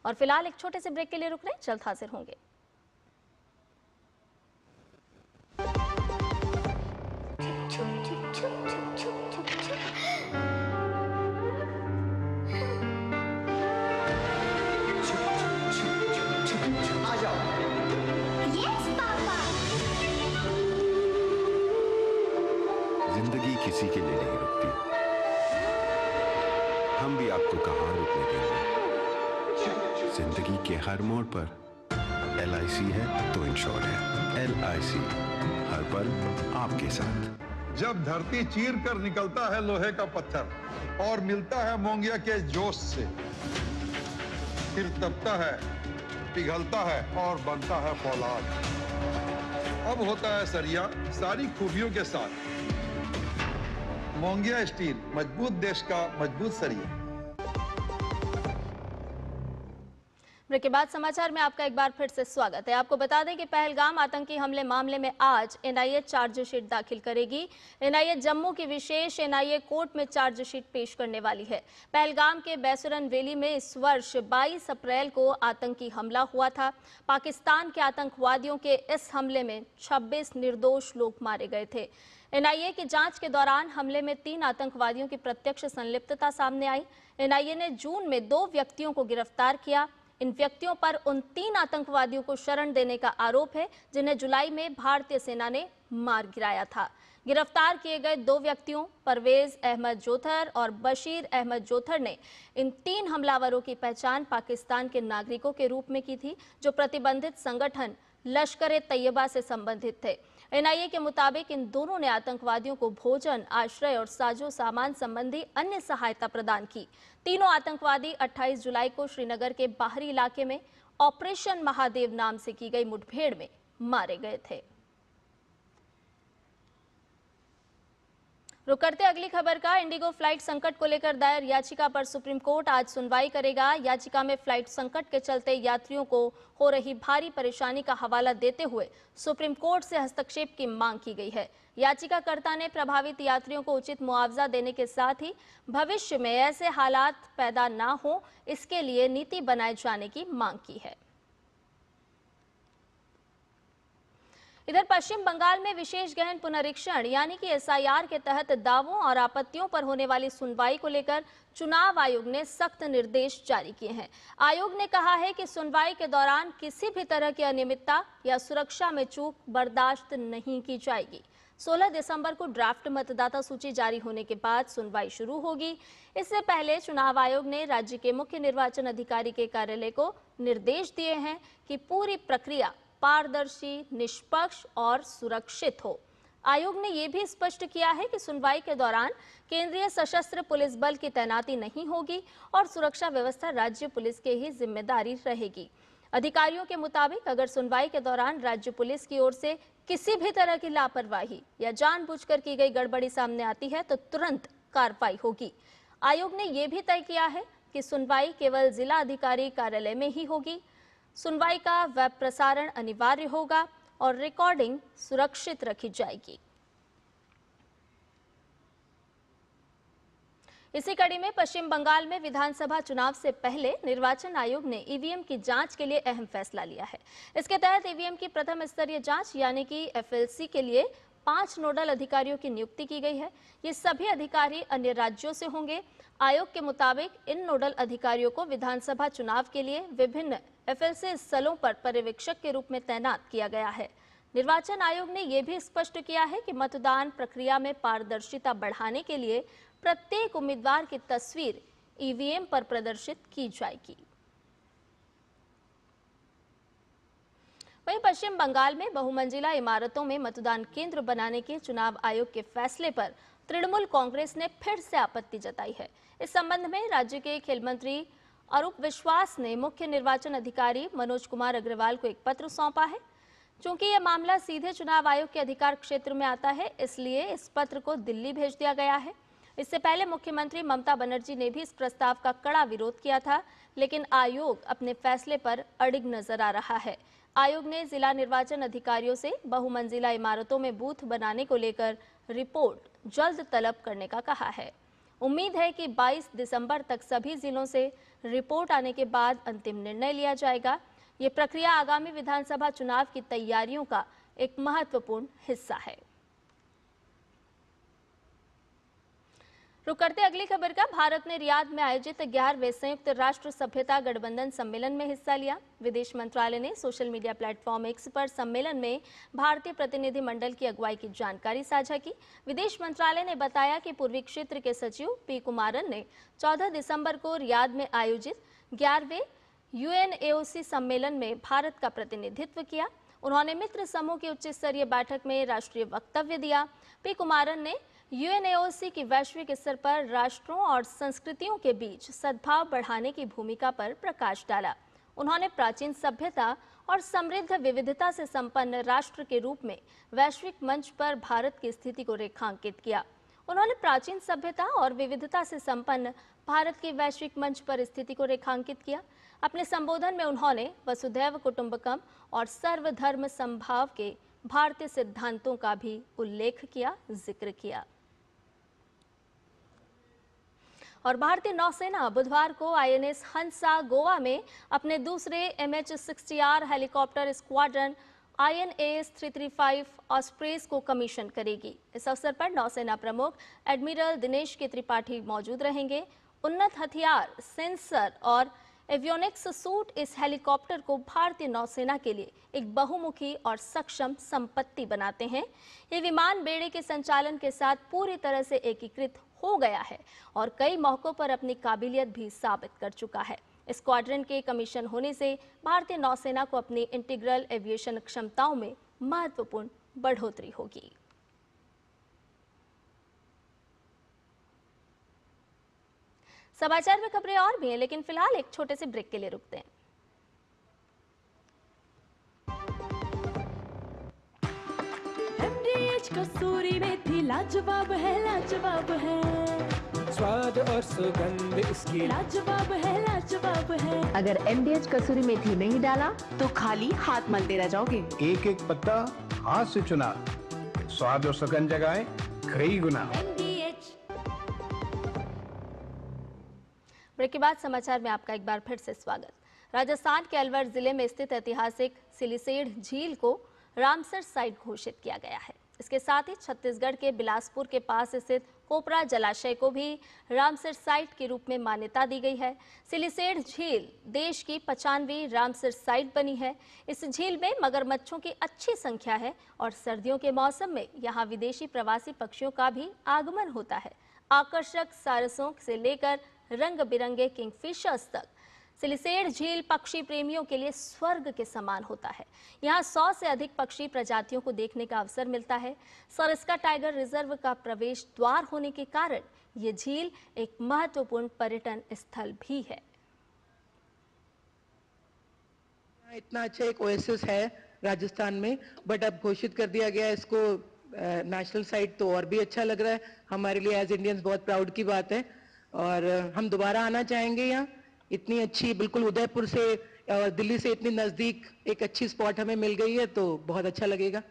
और फिलहाल एक छोटे से ब्रेक के लिए रुक रहे हैं, जल्द हाजिर होंगे। जिंदगी किसी के लिए नहीं रुकती, हम भी आपको कहाँ रुकने देंगे। जिंदगी के हर मोड़ पर LIC है तो इंश्योर है। LIC हर पल आपके साथ। जब धरती चीर कर निकलता है लोहे का पत्थर और मिलता है मोंगिया के जोश से, फिर तपता है, पिघलता है और बनता है फौलाद। अब होता है सरिया सारी खूबियों के साथ। मोंगिया स्टील, मजबूत देश का मजबूत सरिया। ब्रेक के बाद समाचार में आपका एक बार फिर से स्वागत है। आपको बता दें कि पहलगाम आतंकी हमले मामले में आज NIA चार्जशीट दाखिल करेगी। NIA जम्मू की विशेष NIA कोर्ट में चार्जशीट पेश करने वाली है। पहलगाम के बैसुरन वैली में इस वर्ष 22 अप्रैल को आतंकी हमला हुआ था। पाकिस्तान के आतंकवादियों के इस हमले में 26 निर्दोष लोग मारे गए थे। NIA की जांच के दौरान हमले में 3 आतंकवादियों की प्रत्यक्ष संलिप्तता सामने आई। NIA ने जून में 2 व्यक्तियों को गिरफ्तार किया। इन व्यक्तियों पर उन 3 आतंकवादियों को शरण देने का आरोप है जिन्हें जुलाई में भारतीय सेना ने मार गिराया था। गिरफ्तार किए गए 2 व्यक्तियों परवेज अहमद जोथर और बशीर अहमद जोथर ने इन 3 हमलावरों की पहचान पाकिस्तान के नागरिकों के रूप में की थी, जो प्रतिबंधित संगठन लश्कर-ए-तैयबा से संबंधित थे। NIA के मुताबिक इन दोनों ने आतंकवादियों को भोजन, आश्रय और साजो सामान संबंधी अन्य सहायता प्रदान की। तीनों आतंकवादी 28 जुलाई को श्रीनगर के बाहरी इलाके में ऑपरेशन महादेव नाम से की गई मुठभेड़ में मारे गए थे। रुक करते अगली खबर का। इंडिगो फ्लाइट संकट को लेकर दायर याचिका पर सुप्रीम कोर्ट आज सुनवाई करेगा। याचिका में फ्लाइट संकट के चलते यात्रियों को हो रही भारी परेशानी का हवाला देते हुए सुप्रीम कोर्ट से हस्तक्षेप की मांग की गई है। याचिकाकर्ता ने प्रभावित यात्रियों को उचित मुआवजा देने के साथ ही भविष्य में ऐसे हालात पैदा न हो, इसके लिए नीति बनाए जाने की मांग की है। इधर पश्चिम बंगाल में विशेष गहन पुनरीक्षण यानी कि एसआईआर के तहत दावों और आपत्तियों पर होने वाली सुनवाई को लेकर चुनाव आयोग ने सख्त निर्देश जारी किए हैं। आयोग ने कहा है कि सुनवाई के दौरान किसी भी तरह की अनियमितता या सुरक्षा में चूक बर्दाश्त नहीं की जाएगी। 16 दिसंबर को ड्राफ्ट मतदाता सूची जारी होने के बाद सुनवाई शुरू होगी। इससे पहले चुनाव आयोग ने राज्य के मुख्य निर्वाचन अधिकारी के कार्यालय को निर्देश दिए हैं कि पूरी प्रक्रिया पारदर्शी, निष्पक्ष और सुरक्षित हो। आयोग ने यह भी स्पष्ट किया है कि सुनवाई के दौरान केंद्रीय सशस्त्र पुलिस बल की तैनाती नहीं होगी और सुरक्षा व्यवस्था राज्य पुलिस की ही जिम्मेदारी रहेगी। अधिकारियों के मुताबिक अगर सुनवाई के दौरान राज्य पुलिस की ओर से किसी भी तरह की लापरवाही या जानबूझकर की गई गड़बड़ी सामने आती है तो तुरंत कार्रवाई होगी। आयोग ने यह भी तय किया है कि सुनवाई केवल जिला अधिकारी कार्यालय में ही होगी। सुनवाई का वेब प्रसारण अनिवार्य होगा और रिकॉर्डिंग सुरक्षित रखी जाएगी। इसी कड़ी में पश्चिम बंगाल में विधानसभा चुनाव से पहले निर्वाचन आयोग ने ईवीएम की जांच के लिए अहम फैसला लिया है। इसके तहत ईवीएम की प्रथम स्तरीय जांच यानी कि एफएलसी के लिए 5 नोडल अधिकारियों की नियुक्ति की गई है। ये सभी अधिकारी अन्य राज्यों से होंगे। आयोग के मुताबिक इन नोडल अधिकारियों को विधानसभा चुनाव के लिए विभिन्न एफएलसी स्थलों पर पर्यवेक्षक के रूप में तैनात किया गया है। निर्वाचन आयोग ने यह भी स्पष्ट किया है कि मतदान प्रक्रिया में पारदर्शिता बढ़ाने के लिए प्रत्येक उम्मीदवार की तस्वीर ईवीएम पर प्रदर्शित की जाएगी। वहीं पश्चिम बंगाल में बहुमंजिला इमारतों में मतदान केंद्र बनाने के चुनाव आयोग के फैसले पर तृणमूल कांग्रेस ने फिर से आपत्ति जताई है। इस संबंध में राज्य के खेल मंत्री अरूप विश्वास ने मुख्य निर्वाचन अधिकारी मनोज कुमार अग्रवाल को एक पत्र सौंपा है। चूंकि यह मामला सीधे चुनाव आयोग के अधिकार क्षेत्र में आता है, इसलिए इस पत्र को दिल्ली भेज दिया गया है। इससे पहले मुख्यमंत्री ममता बनर्जी ने भी इस प्रस्ताव का कड़ा विरोध किया था, लेकिन आयोग अपने फैसले पर अड़िग नजर आ रहा है। आयोग ने जिला निर्वाचन अधिकारियों से बहुमंजिला इमारतों में बूथ बनाने को लेकर रिपोर्ट जल्द तलब करने का कहा है। उम्मीद है कि 22 दिसंबर तक सभी जिलों से रिपोर्ट आने के बाद अंतिम निर्णय लिया जाएगा। ये प्रक्रिया आगामी विधानसभा चुनाव की तैयारियों का एक महत्वपूर्ण हिस्सा है। रुक करते अगली खबर का। भारत ने रियाद में आयोजित 11वें संयुक्त राष्ट्र सभ्यता गठबंधन सम्मेलन में हिस्सा लिया। विदेश मंत्रालय ने सोशल मीडिया प्लेटफॉर्म एक्स पर सम्मेलन में भारतीय प्रतिनिधि मंडल की अगुवाई की जानकारी साझा की। विदेश मंत्रालय ने बताया कि पूर्वी क्षेत्र के सचिव पी कुमारन ने 14 दिसंबर को रियाद में आयोजित 11वें UNAOC सम्मेलन में भारत का प्रतिनिधित्व किया। उन्होंने मित्र समूह की उच्च स्तरीय बैठक में राष्ट्रीय वक्तव्य दिया। पी कुमारन ने UNAOC की वैश्विक स्तर पर राष्ट्रों और संस्कृतियों के बीच सद्भाव बढ़ाने की भूमिका पर प्रकाश डाला। उन्होंने प्राचीन सभ्यता और समृद्ध विविधता से संपन्न राष्ट्र के रूप में वैश्विक मंच पर भारत की स्थिति को रेखांकित किया। उन्होंने प्राचीन सभ्यता और विविधता से संपन्न भारत की वैश्विक मंच पर स्थिति को रेखांकित किया। अपने संबोधन में उन्होंने वसुधैव कुटुंबकम और सर्वधर्म समभाव के भारतीय सिद्धांतों का भी उल्लेख किया, जिक्र किया। और भारतीय नौसेना बुधवार को INS हंसा गोवा में अपने दूसरे MH-60R हेलीकॉप्टर स्क्वाड्रन INAS 335 ऑस्प्रेस को कमीशन करेगी। इस अवसर पर नौसेना प्रमुख एडमिरल दिनेश के त्रिपाठी मौजूद रहेंगे। उन्नत हथियार, सेंसर और एवियोनिक्स सूट इस हेलीकॉप्टर को भारतीय नौसेना के लिए एक बहुमुखी और सक्षम संपत्ति बनाते हैं। ये विमान बेड़े के संचालन के साथ पूरी तरह से एकीकृत हो गया है और कई मौकों पर अपनी काबिलियत भी साबित कर चुका है। स्क्वाड्रन के कमीशन होने से भारतीय नौसेना को अपनी इंटीग्रल एविएशन क्षमताओं में महत्वपूर्ण बढ़ोतरी होगी। समाचार में खबरें और भी हैं, लेकिन फिलहाल एक छोटे से ब्रेक के लिए रुकते हैं। MDH कसूरी मेथी लाजवाब है लाजवाब। लाजवाब है, स्वाद और सुगंध इसकी लाजवाब है, लाजवाब है। अगर MDH कसूरी मेथी नहीं डाला तो खाली हाथ मलते रह जाओगे। एक एक पत्ता हाथ से चुना, स्वाद और सुगंध जगाए कई गुना। ब्रेक के बाद समाचार में आपका एक बार फिर से स्वागत। राजस्थान के अलवर जिले में स्थित ऐतिहासिक सिलिसेड़ झील को रामसर साइट घोषित किया गया है। इसके साथ ही छत्तीसगढ़ के बिलासपुर के पास स्थित कोपरा जलाशय को भी रामसर साइट के रूप में मान्यता दी गई है। सिलिसेड़ झील देश की 95वीं रामसर साइट बनी है। इस झील में मगरमच्छों की अच्छी संख्या है और सर्दियों के मौसम में यहाँ विदेशी प्रवासी पक्षियों का भी आगमन होता है। आकर्षक सारसों से लेकर रंग बिरंगे किंगफिशर्स तक सिलिसेड़ झील पक्षी प्रेमियों के लिए स्वर्ग के समान होता है। यहाँ 100 से अधिक पक्षी प्रजातियों को देखने का अवसर मिलता है। सरिस्का टाइगर रिजर्व का प्रवेश द्वार होने के कारण ये झील एक महत्वपूर्ण पर्यटन स्थल भी है। इतना अच्छा एक ओएसिस है राजस्थान में, बट अब घोषित कर दिया गया इसको नेशनल साइट, तो और भी अच्छा लग रहा है हमारे लिए एज इंडियंस। बहुत प्राउड की बात है और हम दोबारा आना चाहेंगे यहाँ। इतनी अच्छी, बिल्कुल उदयपुर से और दिल्ली से इतनी नज़दीक एक अच्छी स्पॉट हमें मिल गई है, तो बहुत अच्छा लगेगा।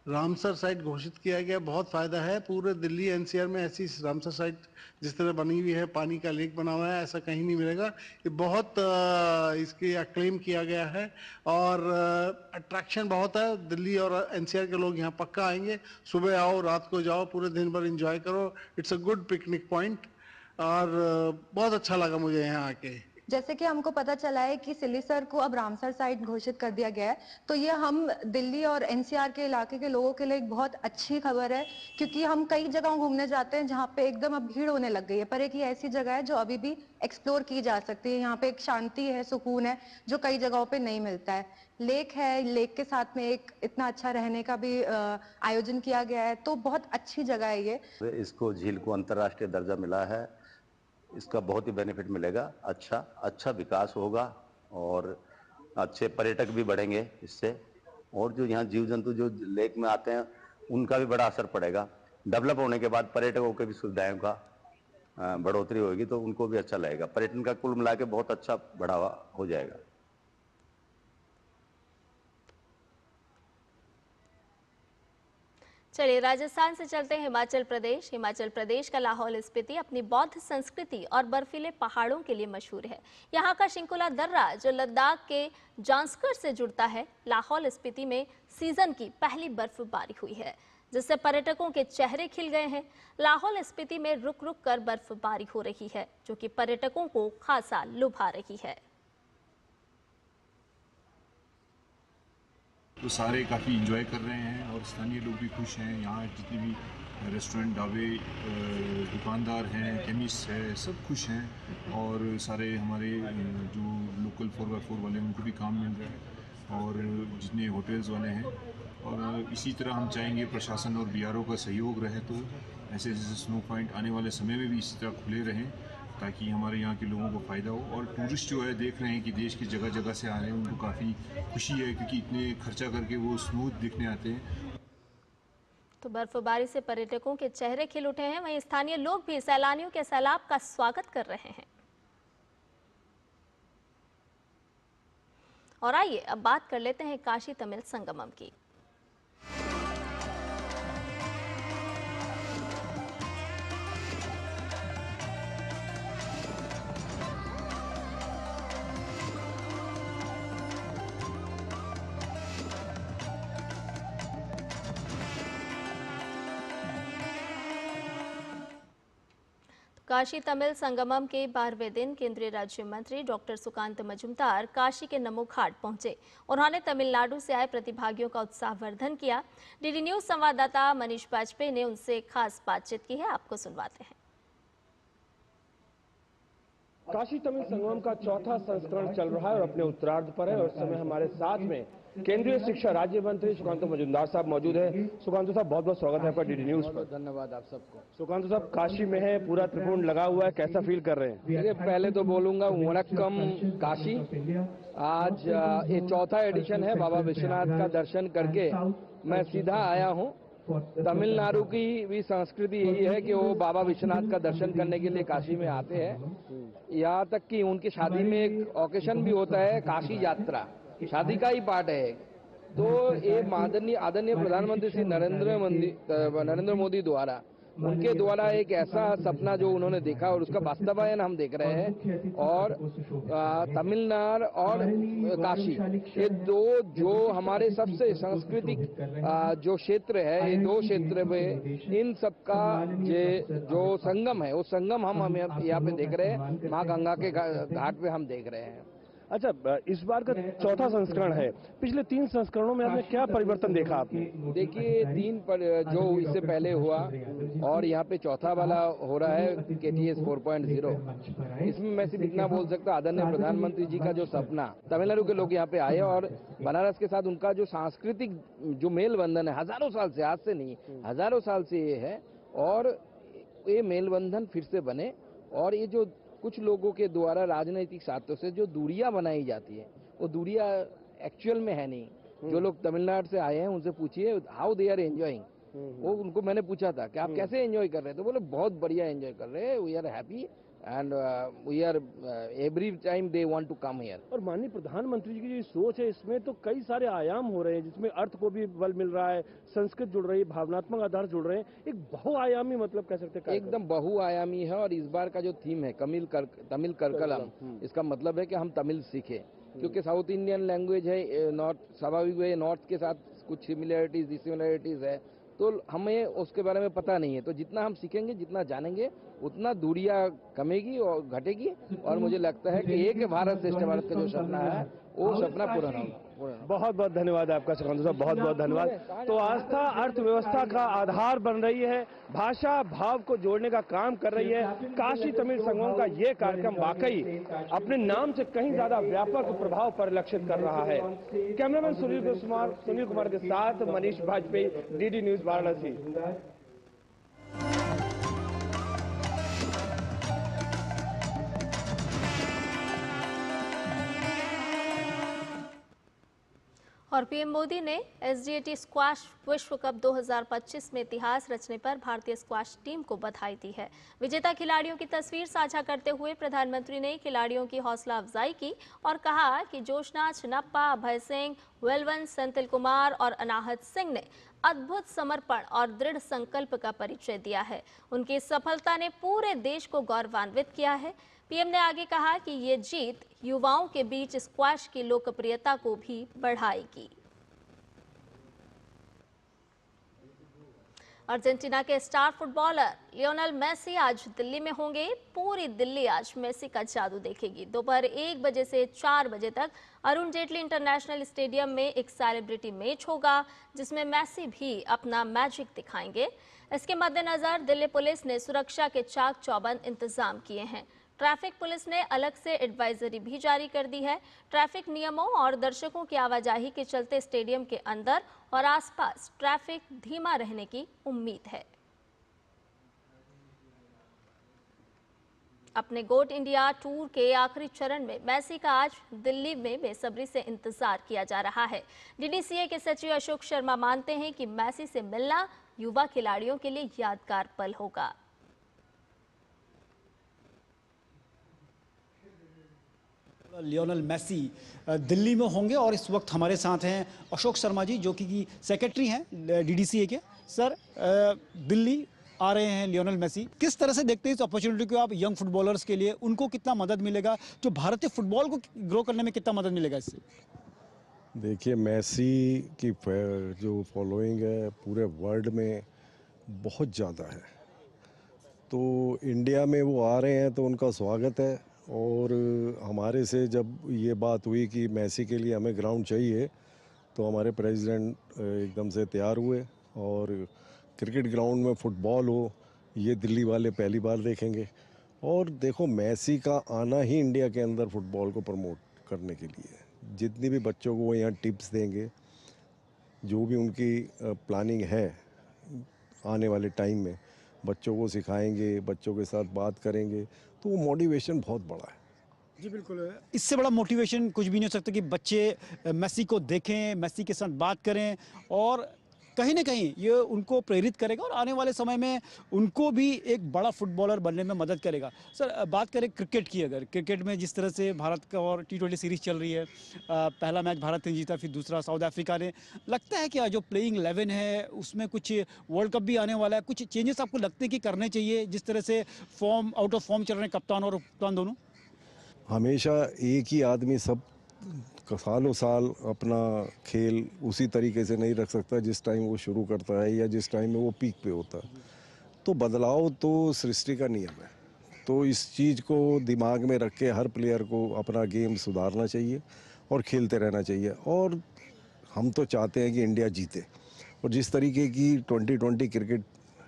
रामसर साइट घोषित किया गया, बहुत फ़ायदा है। पूरे दिल्ली NCR में ऐसी रामसर साइट जिस तरह बनी हुई है, पानी का लेक बना हुआ है, ऐसा कहीं नहीं मिलेगा। ये बहुत इसके एक्लेम किया गया है और अट्रैक्शन बहुत है। दिल्ली और NCR के लोग यहाँ पक्का आएंगे। सुबह आओ, रात को जाओ, पूरे दिन भर एंजॉय करो। It's a good picnic point और बहुत अच्छा लगा मुझे यहाँ आके। जैसे कि हमको पता चला है कि सिलिसर को अब रामसर साइट घोषित कर दिया गया है, तो ये हम दिल्ली और NCR के इलाके के लोगों के लिए एक बहुत अच्छी खबर है, क्योंकि हम कई जगहों घूमने जाते हैं जहाँ पे एकदम अब भीड़ होने लग गई है, पर एक ये ऐसी जगह है जो अभी भी एक्सप्लोर की जा सकती है। यहाँ पे एक शांति है, सुकून है, जो कई जगहों पे नहीं मिलता है। लेक है, लेक के साथ में एक इतना अच्छा रहने का भी आयोजन किया गया है, तो बहुत अच्छी जगह है ये। इसको झील को अंतर्राष्ट्रीय दर्जा मिला है, इसका बहुत ही बेनिफिट मिलेगा। अच्छा विकास होगा और अच्छे पर्यटक भी बढ़ेंगे इससे, और जो यहाँ जीव जंतु जो लेक में आते हैं उनका भी बड़ा असर पड़ेगा। डेवलप होने के बाद पर्यटकों के भी सुविधाओं का बढ़ोतरी होगी, तो उनको भी अच्छा लगेगा। पर्यटन का कुल मिला के बहुत अच्छा बढ़ावा हो जाएगा। चलिए राजस्थान से चलते हैं हिमाचल प्रदेश। हिमाचल प्रदेश का लाहौल स्पीति अपनी बौद्ध संस्कृति और बर्फीले पहाड़ों के लिए मशहूर है। यहाँ का शिंकुला दर्रा जो लद्दाख के जांस्कर से जुड़ता है, लाहौल स्पीति में सीजन की पहली बर्फबारी हुई है, जिससे पर्यटकों के चेहरे खिल गए हैं। लाहौल स्पीति में रुक रुक कर बर्फबारी हो रही है, जो कि पर्यटकों को खासा लुभा रही है। तो सारे काफ़ी इंजॉय कर रहे हैं और स्थानीय लोग भी खुश हैं। यहाँ जितने भी रेस्टोरेंट, ढाबे, दुकानदार हैं, केमिस्ट है, सब खुश हैं और सारे हमारे जो लोकल 4x4 वाले हैं उनको भी काम मिल रहा है और जितने होटल्स वाले हैं। और इसी तरह हम चाहेंगे प्रशासन और BRO का सहयोग रहे, तो ऐसे जैसे स्नो पॉइंट आने वाले समय में भी इसी तरह खुले रहें, ताकि हमारे यहाँ के लोगों को फ़ायदा हो। और टूरिस्ट जो है देख रहे हैं कि देश की जगह जगह से आ रहे हैं, उनको काफ़ी खुशी है क्योंकि इतने खर्चा करके वो स्मूथ दिखने आते हैं। तो बर्फबारी से पर्यटकों के चेहरे खिल उठे हैं, वहीं स्थानीय लोग भी सैलानियों के सैलाब का स्वागत कर रहे हैं। और आइए अब बात कर लेते हैं काशी तमिल संगमम की। काशी तमिल संगमम के 12वें दिन केंद्रीय राज्य मंत्री डॉक्टर सुकांत मजुमदार काशी के नमो घाट पहुंचे। उन्होंने तमिलनाडु से आए प्रतिभागियों का उत्साहवर्धन किया। DD न्यूज संवाददाता मनीष वाजपेयी ने उनसे खास बातचीत की है, आपको सुनवाते हैं। काशी तमिल संगमम का चौथा संस्करण चल रहा है और अपने उत्तरार्ध पर है और इस समय हमारे साथ में केंद्रीय शिक्षा राज्य मंत्री सुकांत मजुमदार साहब मौजूद है। सुकांत साहब, बहुत बहुत स्वागत है आपका DD न्यूज पर। धन्यवाद आप सबको। सुकांत साहब, काशी में है, पूरा त्रिपुंड लगा हुआ है, कैसा फील कर रहे हैं? अरे पहले तो बोलूंगा वनक्कम काशी। आज ये चौथा एडिशन है। बाबा विश्वनाथ का दर्शन करके मैं सीधा आया हूँ तमिलनाडु की भी संस्कृति यही है कि वो बाबा विश्वनाथ का दर्शन करने के लिए काशी में आते हैं। यहाँ तक कि उनकी शादी में एक ओकेशन भी होता है, काशी यात्रा, शादी का ही पार्ट है। तो ये आदरणीय प्रधानमंत्री श्री नरेंद्र मोदी द्वारा, उनके द्वारा एक ऐसा सपना जो उन्होंने देखा और उसका वास्तवायन हम देख रहे हैं। और तमिलनाडु और काशी, ये दो जो हमारे सबसे सांस्कृतिक जो क्षेत्र है, ये दो क्षेत्र में इन सबका जो संगम है, वो संगम हम यहाँ पे देख रहे हैं, माँ गंगा के घाट पे हम देख रहे हैं। अच्छा, इस बार का चौथा संस्करण है, पिछले 3 संस्करणों में आपने क्या परिवर्तन देखा आपने? देखिए, 3 पर जो इससे पहले हुआ और यहाँ पे चौथा वाला हो रहा है KTS 4.0। इसमें मैं सिर्फ इतना बोल सकता हूँ, आदरणीय प्रधानमंत्री जी का जो सपना, तमिलनाडु के लोग यहाँ पे आए और बनारस के साथ उनका जो सांस्कृतिक जो मेल बंधन है, हजारों साल से, आज से नहीं हजारों साल से ये है, और ये मेल बंधन फिर से बने। और ये जो कुछ लोगों के द्वारा राजनीतिक स्वार्थों से जो दूरियां बनाई जाती है, वो दूरियां एक्चुअल में है नहीं। जो लोग तमिलनाडु से आए हैं उनसे पूछिए हाउ दे आर एंजॉइंग। वो उनको मैंने पूछा था कि आप कैसे एंजॉय कर रहे हैं, तो बोले बहुत बढ़िया एंजॉय कर रहे हैं, we are happy and we are every time they want to come here. और माननीय प्रधानमंत्री जी की जो सोच है, इसमें तो कई सारे आयाम हो रहे हैं, जिसमें अर्थ को भी बल मिल रहा है, संस्कृत जुड़ रही है, भावनात्मक आधार जुड़ रहे हैं, एक बहुआयामी मतलब कह सकते हैं। एकदम बहुआयामी है। और इस बार का जो थीम है तमिल करकलम, इसका मतलब है कि हम तमिल सीखें, क्योंकि साउथ इंडियन लैंग्वेज है, नॉर्थ स्वाभाविक है, नॉर्थ के साथ कुछ सिमिलरिटीज डिसिमिलरिटीज है, तो हमें उसके बारे में पता नहीं है। तो जितना हम सीखेंगे, जितना जानेंगे, उतना दूरियां कमेगी और घटेगी। और मुझे लगता है कि एक भारत श्रेष्ठ भारत का जो सपना है, वो सपना पूरा होगा। बहुत बहुत धन्यवाद आपका सुखंदु साहब, बहुत बहुत धन्यवाद। तो आस्था अर्थव्यवस्था का आधार बन रही है, भाषा भाव को जोड़ने का काम कर रही है। काशी तमिल संगम का ये कार्यक्रम वाकई अपने नाम से कहीं ज्यादा व्यापक प्रभाव परिलक्षित कर रहा है। कैमरामैन सुनील कुमार के साथ मनीष वाजपेयी, DD न्यूज वाराणसी। और पीएम मोदी ने SDAT स्क्वैश विश्व कप 2025 में इतिहास रचने पर भारतीय स्क्वैश टीम को बधाई दी है। विजेता खिलाड़ियों की तस्वीर साझा करते हुए प्रधानमंत्री ने खिलाड़ियों की हौसला अफजाई की और कहा कि जोशना चिन्नप्पा, अभय सिंह, वेलवन, सेंथिल कुमार और अनाहत सिंह ने अद्भुत समर्पण और दृढ़ संकल्प का परिचय दिया है। उनकी सफलता ने पूरे देश को गौरवान्वित किया है। पीएम ने आगे कहा कि ये जीत युवाओं के बीच स्क्वैश की लोकप्रियता को भी बढ़ाएगी। अर्जेंटीना के स्टार फुटबॉलर लियोनेल मेसी आज दिल्ली में होंगे। पूरी दिल्ली आज मेसी का जादू देखेगी। दोपहर 1 बजे से 4 बजे तक अरुण जेटली इंटरनेशनल स्टेडियम में एक सेलिब्रिटी मैच होगा, जिसमें मेसी भी अपना मैजिक दिखाएंगे। इसके मद्देनजर दिल्ली पुलिस ने सुरक्षा के चाक चौबंद इंतजाम किए हैं। ट्रैफिक पुलिस ने अलग से एडवाइजरी भी जारी कर दी है। ट्रैफिक नियमों और दर्शकों की आवाजाही के चलते स्टेडियम के अंदर और आसपास ट्रैफिक धीमा रहने की उम्मीद है। अपने गोट इंडिया टूर के आखिरी चरण में मेसी का आज दिल्ली में बेसब्री से इंतजार किया जा रहा है। DDCA के सचिव अशोक शर्मा मानते हैं कि मेसी से मिलना युवा खिलाड़ियों के लिए यादगार पल होगा। लियोनेल मेसी दिल्ली में होंगे और इस वक्त हमारे साथ हैं अशोक शर्मा जी, जो कि सेक्रेटरी हैं DDCA के। सर, दिल्ली आ रहे हैं लियोनेल मेसी, किस तरह से देखते हैं इस अपॉर्चुनिटी को आप यंग फुटबॉलर्स के लिए? उनको कितना मदद मिलेगा, जो भारतीय फुटबॉल को ग्रो करने में कितना मदद मिलेगा इससे? देखिए, मेसी की जो फॉलोइंग है पूरे वर्ल्ड में बहुत ज़्यादा है, तो इंडिया में वो आ रहे हैं तो उनका स्वागत है। और हमारे से जब ये बात हुई कि मेसी के लिए हमें ग्राउंड चाहिए, तो हमारे प्रेसिडेंट एकदम से तैयार हुए। और क्रिकेट ग्राउंड में फुटबॉल हो, ये दिल्ली वाले पहली बार देखेंगे। और देखो, मेसी का आना ही इंडिया के अंदर फुटबॉल को प्रमोट करने के लिए, जितनी भी बच्चों को वो यहाँ टिप्स देंगे, जो भी उनकी प्लानिंग है आने वाले टाइम में, बच्चों को सिखाएंगे, बच्चों के साथ बात करेंगे, तो वो मोटिवेशन बहुत बड़ा है। जी बिल्कुल, इससे बड़ा मोटिवेशन कुछ भी नहीं हो सकता कि बच्चे मेसी को देखें, मेसी के साथ बात करें और कहीं ना कहीं ये उनको प्रेरित करेगा और आने वाले समय में उनको भी एक बड़ा फुटबॉलर बनने में मदद करेगा। सर, बात करें क्रिकेट की, अगर क्रिकेट में जिस तरह से भारत का और T20 सीरीज चल रही है, पहला मैच भारत ने जीता, फिर दूसरा साउथ अफ्रीका ने, लगता है कि जो प्लेइंग 11 है उसमें कुछ वर्ल्ड कप भी आने वाला है, कुछ चेंजेस आपको लगते हैं कि करने चाहिए, जिस तरह से फॉर्म आउट ऑफ फॉर्म चल रहे हैं कप्तान और उपकप्तान दोनों? हमेशा एक ही आदमी सब सालों साल अपना खेल उसी तरीके से नहीं रख सकता जिस टाइम वो शुरू करता है या जिस टाइम में वो पीक पे होता है। तो बदलाव तो सृष्टि का नियम है, तो इस चीज़ को दिमाग में रख के हर प्लेयर को अपना गेम सुधारना चाहिए और खेलते रहना चाहिए। और हम तो चाहते हैं कि इंडिया जीते, और जिस तरीके की 2020 क्रिकेट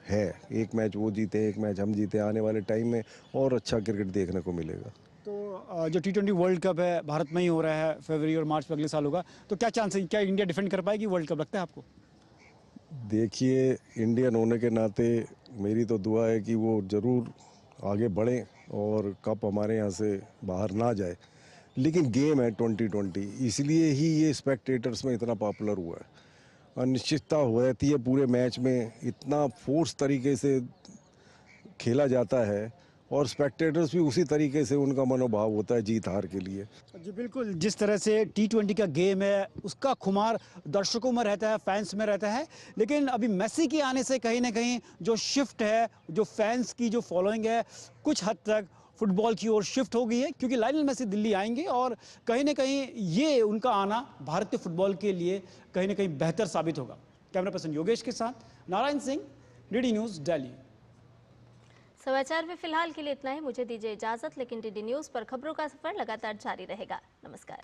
है, एक मैच वो जीते, एक मैच हम जीते, आने वाले टाइम में और अच्छा क्रिकेट देखने को मिलेगा। तो जो T20 वर्ल्ड कप है भारत में ही हो रहा है, फरवरी और मार्च में अगले साल होगा, तो क्या चांस है, क्या इंडिया डिफेंड कर पाएगी वर्ल्ड कप, लगता है आपको? देखिए, इंडियन होने के नाते मेरी तो दुआ है कि वो ज़रूर आगे बढ़ें और कप हमारे यहाँ से बाहर ना जाए। लेकिन गेम है 2020, इसलिए ही ये स्पेक्टेटर्स में इतना पॉपुलर हुआ है। अनिश्चितता हो रहती है पूरे मैच में, इतना फोर्स तरीके से खेला जाता है और स्पेक्टेटर्स भी उसी तरीके से उनका मनोभाव होता है जीत हार के लिए। जी बिल्कुल, जिस तरह से T20 का गेम है उसका खुमार दर्शकों में रहता है, फैंस में रहता है, लेकिन अभी मेसी के आने से कहीं ना कहीं जो शिफ्ट है, जो फैंस की जो फॉलोइंग है, कुछ हद तक फुटबॉल की ओर शिफ्ट हो गई है, क्योंकि लायनल मेसी दिल्ली आएंगे और कहीं ना कहीं ये उनका आना भारतीय फुटबॉल के लिए कहीं ना कहीं बेहतर साबित होगा। कैमरा पर्सन योगेश के साथ नारायण सिंह, DD न्यूज़, दिल्ली। समाचार में फिलहाल के लिए इतना ही, मुझे दीजिए इजाजत, लेकिन DD न्यूज़ पर खबरों का सफर लगातार जारी रहेगा। नमस्कार।